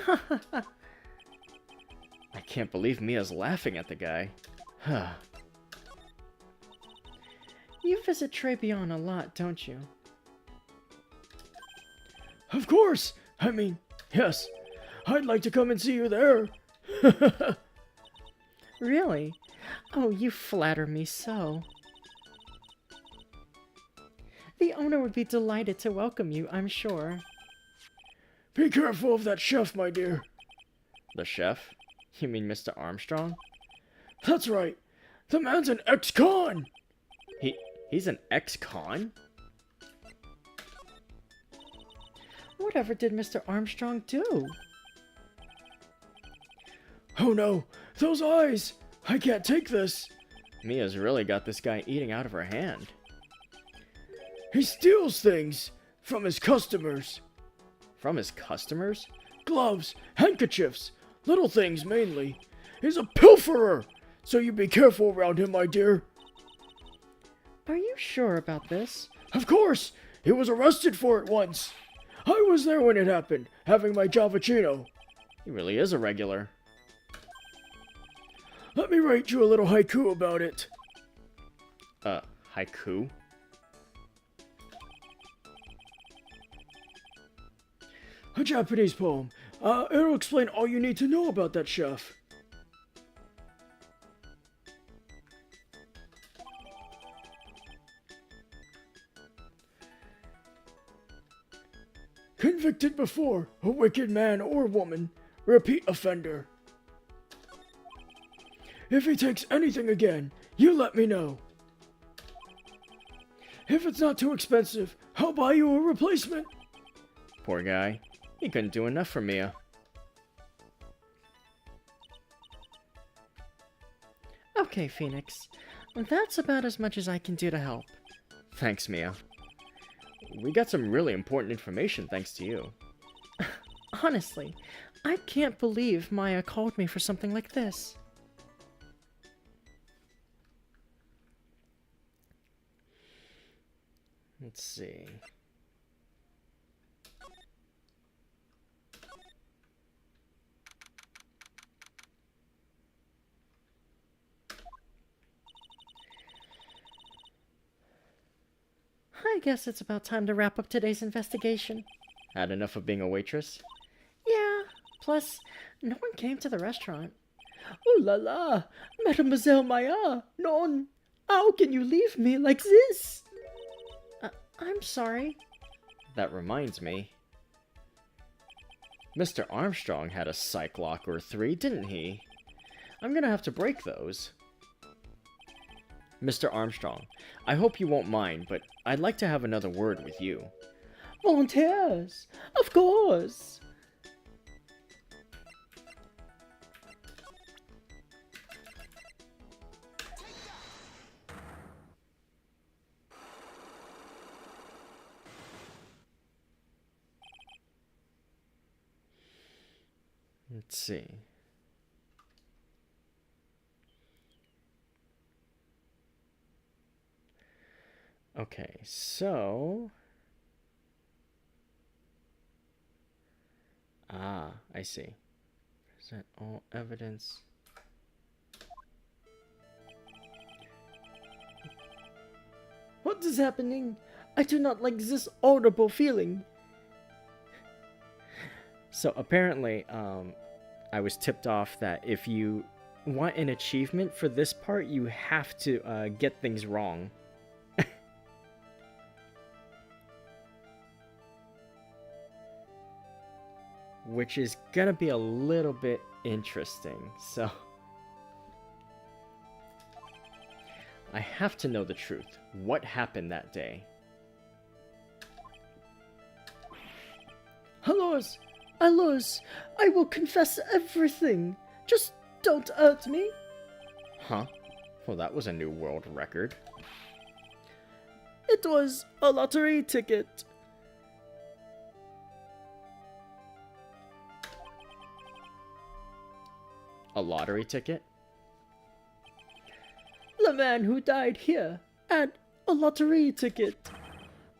I can't believe Mia's laughing at the guy. You visit Trebion a lot, don't you? Of course. I mean, yes. I'd like to come and see you there. Really? Oh, you flatter me so. The owner would be delighted to welcome you, I'm sure. Be careful of that chef, my dear. The chef? You mean Mr. Armstrong? That's right. The man's an ex-con. He's an ex-con? Whatever did Mr. Armstrong do? Oh no, those eyes! I can't take this. Mia's really got this guy eating out of her hand. He steals things from his customers. From his customers? Gloves, handkerchiefs, little things mainly. He's a pilferer, so you be careful around him, my dear. Are you sure about this? Of course, he was arrested for it once. I was there when it happened, having my Javachino. He really is a regular. Let me write you a little haiku about it. Haiku? A Japanese poem. It'll explain all you need to know about that chef. Convicted before, a wicked man or woman, repeat offender. If he takes anything again, you let me know. If it's not too expensive, I'll buy you a replacement. Poor guy. He couldn't do enough for Mia. Okay, Phoenix. That's about as much as I can do to help. Thanks, Mia. We got some really important information thanks to you. Honestly, I can't believe Maya called me for something like this. Let's see. I guess it's about time to wrap up today's investigation. Had enough of being a waitress? Yeah, plus, no one came to the restaurant. Oh la la, Mademoiselle Maya, non, how can you leave me like this? I'm sorry. That reminds me. Mr. Armstrong had a psych lock or 3, didn't he? I'm gonna have to break those. Mr. Armstrong, I hope you won't mind, but I'd like to have another word with you. Volunteers, of course. Let's see. Okay, so... Ah, I see. Present all evidence. What is happening? I do not like this horrible feeling. So apparently, I was tipped off that if you want an achievement for this part, you have to get things wrong. Which is gonna be a little bit interesting, so... I have to know the truth. What happened that day? Alos, I will confess everything. Just don't hurt me. Huh? Well, that was a new world record. It was a lottery ticket. A lottery ticket? The man who died here had a lottery ticket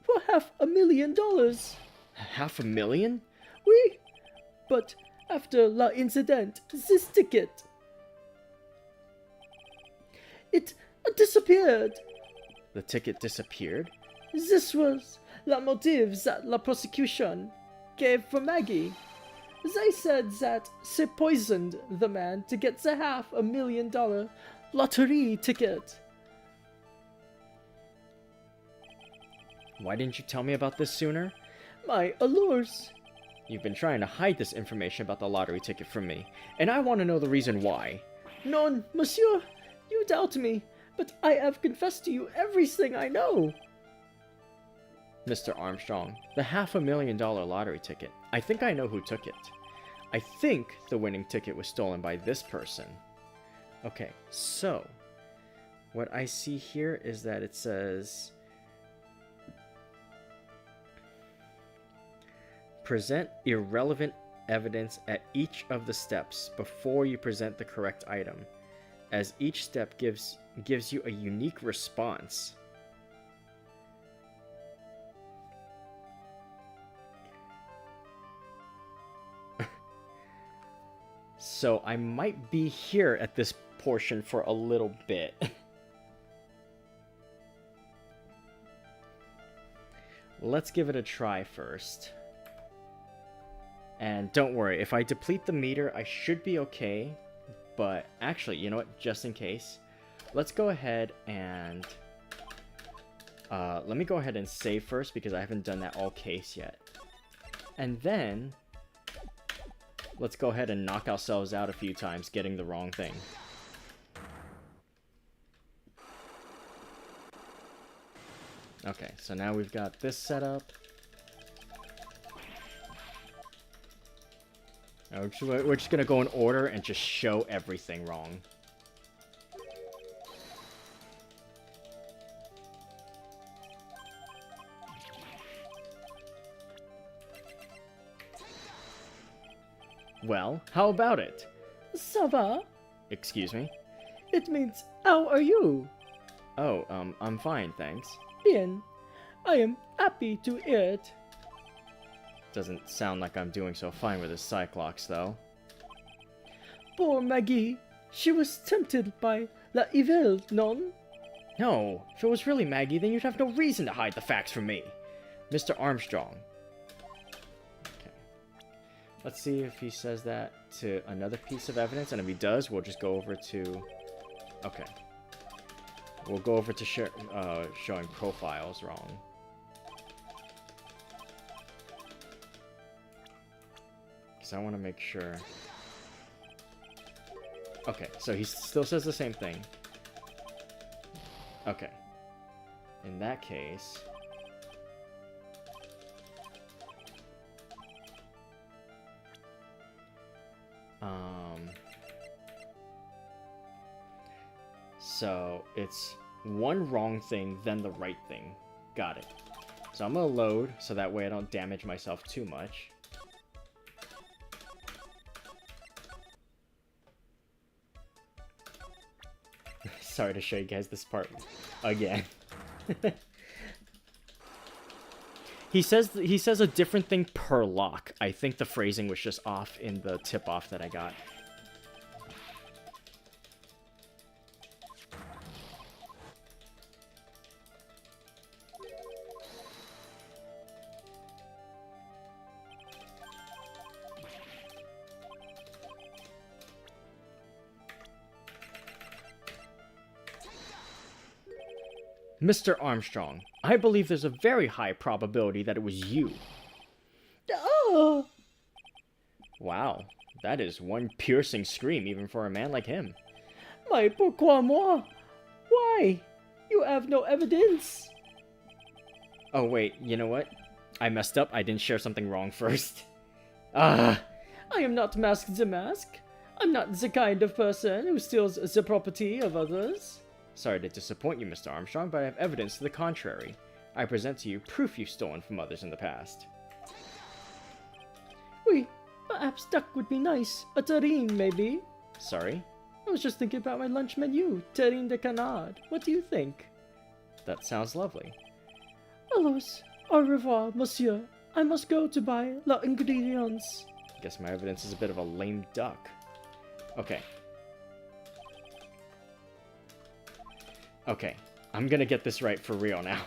for $500,000. $500,000? Oui, but after la incident, this ticket, it disappeared. The ticket disappeared? This was la motive that la prosecution gave for Maggie. They said that she poisoned the man to get the $500,000 lottery ticket. Why didn't you tell me about this sooner? My allures. You've been trying to hide this information about the lottery ticket from me, and I want to know the reason why. Non, monsieur, you doubt me, but I have confessed to you everything I know. Mr. Armstrong, the $500,000 lottery ticket. I think I know who took it. I think the winning ticket was stolen by this person. Okay, so what I see here is that it says present irrelevant evidence at each of the steps before you present the correct item, as each step gives you a unique response. So I might be here at this portion for a little bit. Let's give it a try first. And don't worry, if I deplete the meter, I should be okay. But actually, you know what? Just in case, let's go ahead and... let me go ahead and save first, because I haven't done that all case yet. And then... let's go ahead and knock ourselves out a few times getting the wrong thing. Okay, so now we've got this set up. We're just gonna go in order and just show everything wrong. Well, how about it? Ça va? Excuse me? It means, how are you? Oh, I'm fine, thanks. Bien. I am happy to hear it. Doesn't sound like I'm doing so fine with this Cyclops, though. Poor Maggie. She was tempted by la evil, non? No, if it was really Maggie, then you'd have no reason to hide the facts from me. Mr. Armstrong. Okay. Let's see if he says that to another piece of evidence, and if he does, we'll just go over to... Okay. We'll go over to showing profiles wrong. Because I want to make sure... Okay, so he still says the same thing. Okay. In that case... So, it's one wrong thing, then the right thing. Got it. So I'm gonna load, so that way I don't damage myself too much. Sorry to show you guys this part again. He says a different thing per lock. I think the phrasing was just off in the tip-off that I got. Mr. Armstrong, I believe there's a very high probability that it was you. Oh! Wow, that is one piercing scream even for a man like him. Mais pourquoi moi? Why? You have no evidence. Oh wait, you know what? I messed up. I didn't share something wrong first. Ah! I am not Mask the Mask. I'm not the kind of person who steals the property of others. Sorry to disappoint you, Mr. Armstrong, but I have evidence to the contrary. I present to you proof you've stolen from others in the past. Oui, perhaps duck would be nice. A terrine, maybe. Sorry? I was just thinking about my lunch menu. Terrine de canard. What do you think? That sounds lovely. Alors, au revoir, monsieur. I must go to buy the ingredients. Guess my evidence is a bit of a lame duck. Okay. Okay, I'm gonna get this right for real now.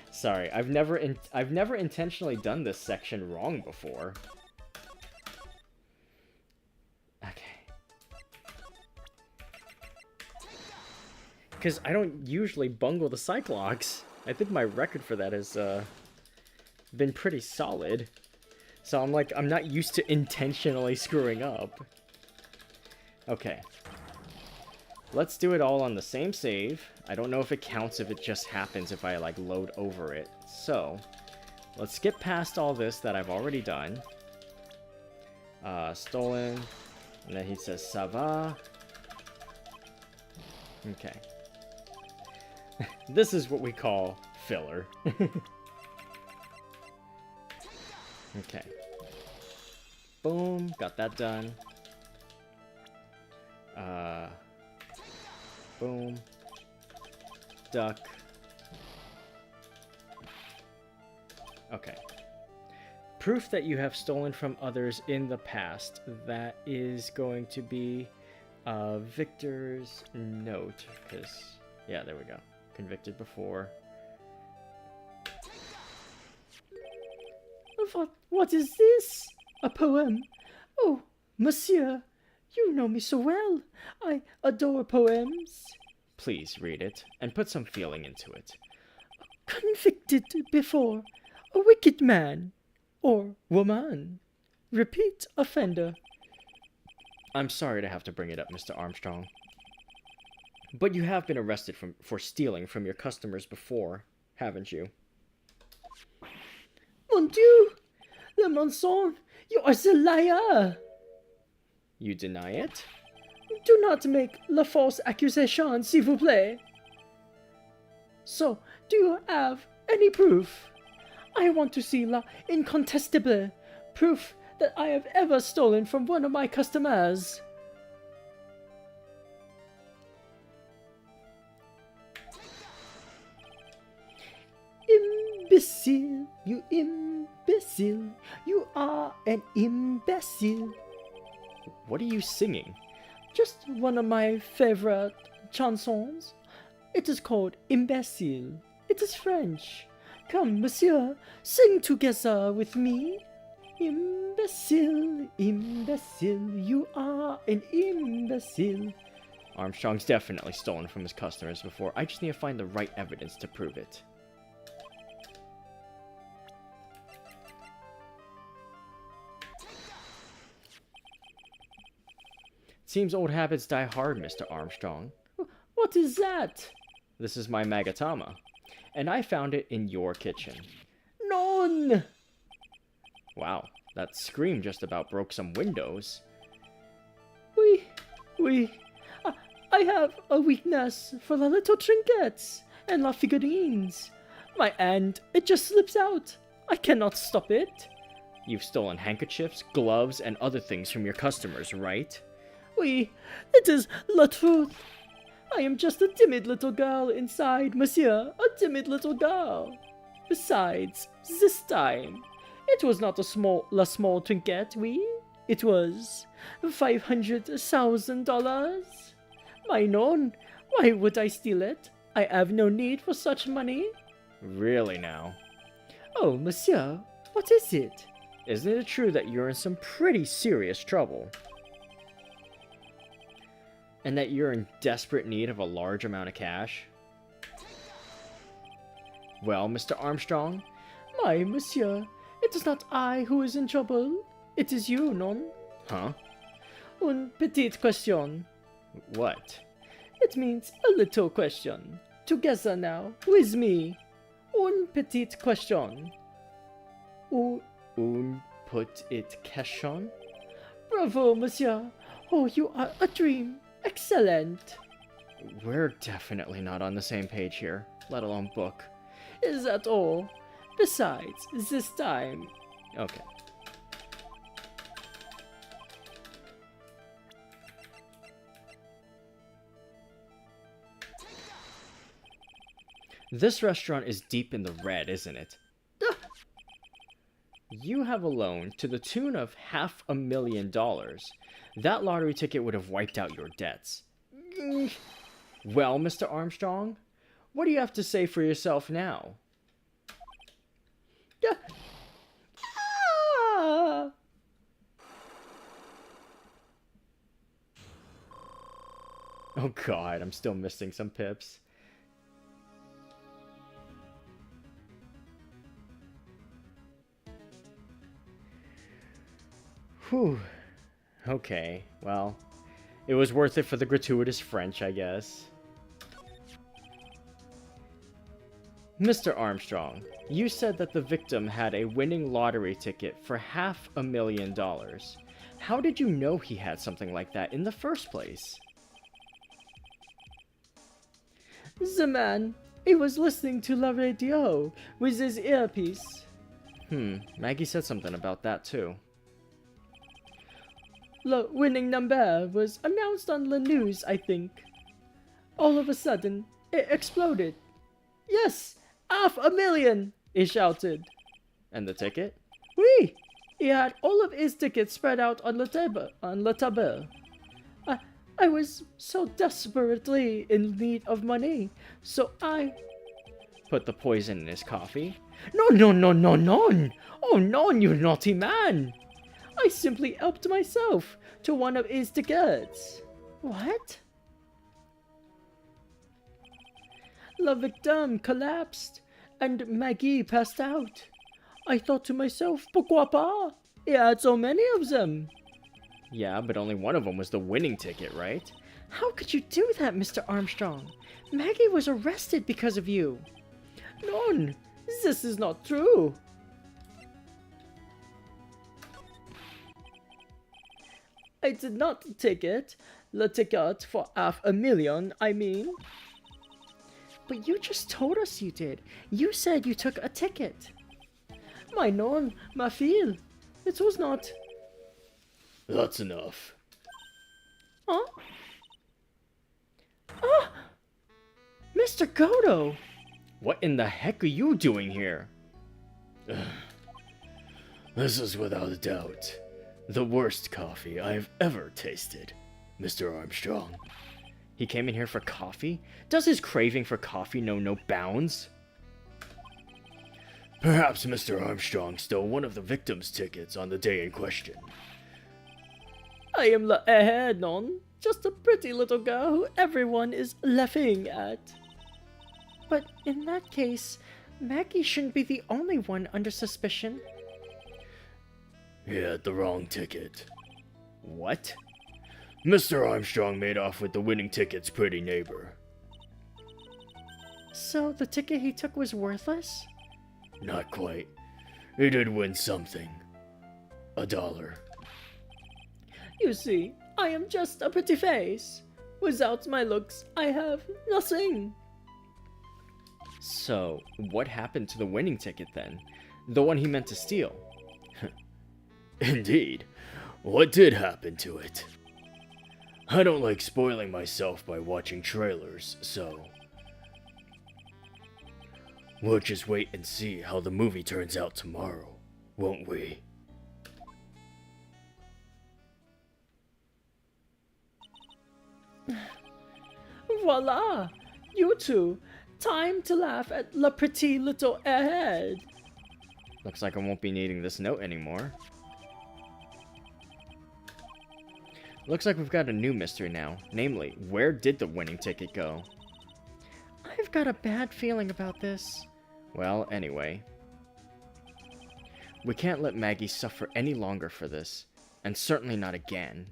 Sorry, I've never intentionally done this section wrong before. Okay. Because I don't usually bungle the Cyclops. I think my record for that has been pretty solid. So I'm not used to intentionally screwing up. Okay. Let's do it all on the same save. I don't know if it counts if it just happens if I, like, load over it. So, let's skip past all this that I've already done. Stolen. And then he says, ça va. Okay. This is what we call filler. Okay. Boom. Got that done. Boom. Duck. Okay. Proof that you have stolen from others in the past. That is going to be Victor's note. Because, yeah, there we go. Convicted before. What is this? A poem? Oh, monsieur. You know me so well. I adore poems. Please read it, and put some feeling into it. Convicted before a wicked man or woman. Repeat offender. I'm sorry to have to bring it up, Mr. Armstrong. But you have been arrested for stealing from your customers before, haven't you? Mon Dieu! Le mensonge! You are a liar! You deny it? Do not make la false accusation, s'il vous plaît. So, do you have any proof? I want to see la incontestable proof that I have ever stolen from one of my customers. Imbecile, you imbecile. You are an imbecile. What are you singing? Just one of my favorite chansons. It is called Imbecile. It is French. Come, monsieur, sing together with me. Imbecile, imbecile, you are an imbecile. Armstrong's definitely stolen from his customers before. I just need to find the right evidence to prove it. Seems old habits die hard, Mr. Armstrong. What is that? This is my Magatama, and I found it in your kitchen. Non! Wow, that scream just about broke some windows. Oui. I have a weakness for the little trinkets and la figurines. My hand, it just slips out. I cannot stop it. You've stolen handkerchiefs, gloves, and other things from your customers, right? Oui, it is la truth. I am just a timid little girl inside, monsieur. A timid little girl. Besides, this time, it was not a small trinket, oui? It was $500,000. My non, why would I steal it? I have no need for such money. Really now? Oh, monsieur, what is it? Isn't it true that you're in some pretty serious trouble? And that you're in desperate need of a large amount of cash? Well, Mr. Armstrong? My monsieur, it is not I who is in trouble. It is you, non? Huh? Un petit question. What? It means a little question. Together now, with me. Un petit question. Un petit question? Bravo, monsieur. Oh, you are a dream. Excellent. We're definitely not on the same page here, let alone book. Is that all? Besides, this time... Okay. This restaurant is deep in the red, isn't it? You have a loan to the tune of $500,000. That lottery ticket would have wiped out your debts. Well, Mr. Armstrong, what do you have to say for yourself now? Ah! Oh god, I'm still missing some pips. Whew. Okay, well, it was worth it for the gratuitous French, I guess. Mr. Armstrong, you said that the victim had a winning lottery ticket for $500,000. How did you know he had something like that in the first place? The man, he was listening to la radio with his earpiece. Maggie said something about that too. The winning number was announced on the news, I think. All of a sudden, it exploded. Yes, $500,000, he shouted. And the ticket? Oui, he had all of his tickets spread out on the table. I was so desperately in need of money, so I... Put the poison in his coffee? No. Oh, no, you naughty man. I simply helped myself to one of his tickets. What? The victim collapsed, and Maggie passed out. I thought to myself, pourquoi pas? He had so many of them. Yeah, but only one of them was the winning ticket, right? How could you do that, Mr. Armstrong? Maggie was arrested because of you. None. This is not true. I did not take it. The ticket for $500,000, I mean. But you just told us you did. You said you took a ticket. My non, ma fille. It was not... That's enough. Huh? Ah! Mr. Godo! What in the heck are you doing here? This is without a doubt the worst coffee I've ever tasted, Mr. Armstrong. He came in here for coffee? Does his craving for coffee know no bounds? Perhaps Mr. Armstrong stole one of the victim's tickets on the day in question. I am the ahead, non. Just a pretty little girl who everyone is laughing at. But in that case, Maggie shouldn't be the only one under suspicion. He had the wrong ticket. What? Mr. Armstrong made off with the winning ticket's pretty neighbor. So the ticket he took was worthless? Not quite. He did win something. $1. You see, I am just a pretty face. Without my looks, I have nothing. So, what happened to the winning ticket then? The one he meant to steal? Indeed. What did happen to it? I don't like spoiling myself by watching trailers, so... We'll just wait and see how the movie turns out tomorrow, won't we? Voila! You two! Time to laugh at Le Petit Little Airhead! Looks like I won't be needing this note anymore. Looks like we've got a new mystery now. Namely, where did the winning ticket go? I've got a bad feeling about this. Well, anyway. We can't let Maggie suffer any longer for this. And certainly not again.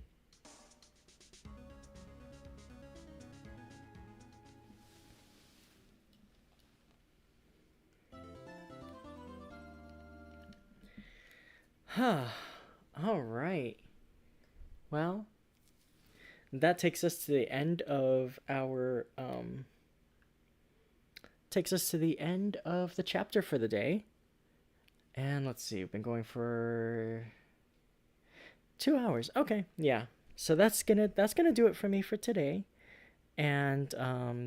Huh. Alright. Well, that takes us to the end of our, the chapter for the day. And let's see, we've been going for 2 hours. Okay, yeah. So that's gonna do it for me for today. And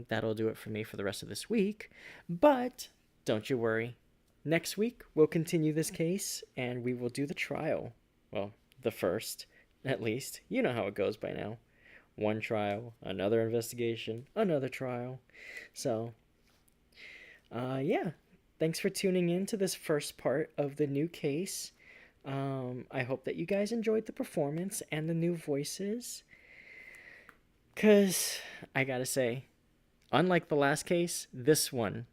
that'll do it for me for the rest of this week. But don't you worry. Next week, we'll continue this case, and we will do the trial. Well, the first, at least. You know how it goes by now. One trial, another investigation, another trial. So, yeah. Thanks for tuning in to this first part of the new case. I hope that you guys enjoyed the performance and the new voices. Because, I gotta say, unlike the last case, this one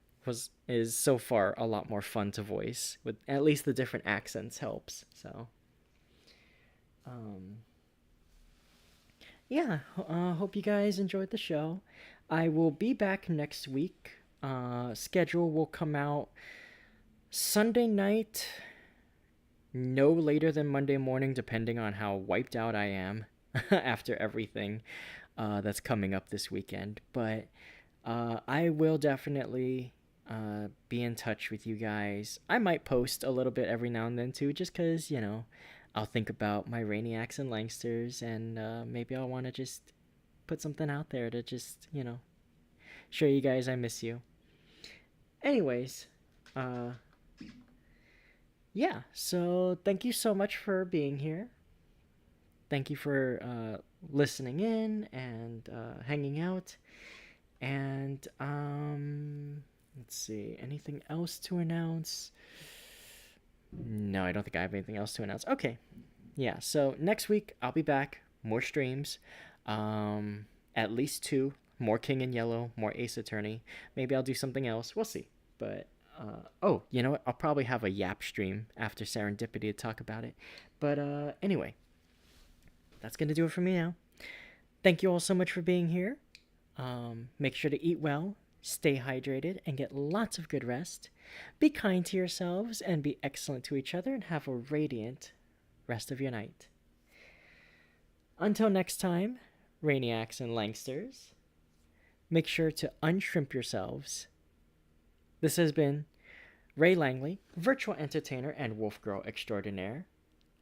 is so far a lot more fun to voice. With at least the different accents helps. So, yeah, hope you guys enjoyed the show. I will be back next week. Schedule will come out Sunday night, no later than Monday morning, depending on how wiped out I am after everything that's coming up this weekend. But I will definitely be in touch with you guys. I might post a little bit every now and then too, just because, you know, I'll think about my Rainiacs and Langsters, and maybe I'll want to just put something out there to just, you know, show you guys I miss you. Anyways, yeah, so thank you so much for being here. Thank you for listening in and hanging out. And let's see, anything else to announce? No, I don't think I have anything else to announce. Okay, yeah, so next week I'll be back, more streams, at least 2, more King in Yellow, more Ace Attorney. Maybe I'll do something else, we'll see. But oh, you know what, I'll probably have a Yap stream after Serendipity to talk about it. But anyway, that's gonna do it for me now. Thank you all so much for being here. Make sure to eat well, stay hydrated, and get lots of good rest. Be kind to yourselves and be excellent to each other, and have a radiant rest of your night. Until next time, Rainiacs and Langsters, make sure to unshrimp yourselves. This has been Ray Langley, virtual entertainer and wolf girl extraordinaire,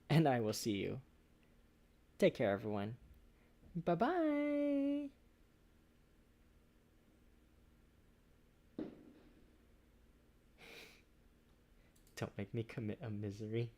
and I will see you. Take care, everyone. Bye-bye. Don't make me commit a misery.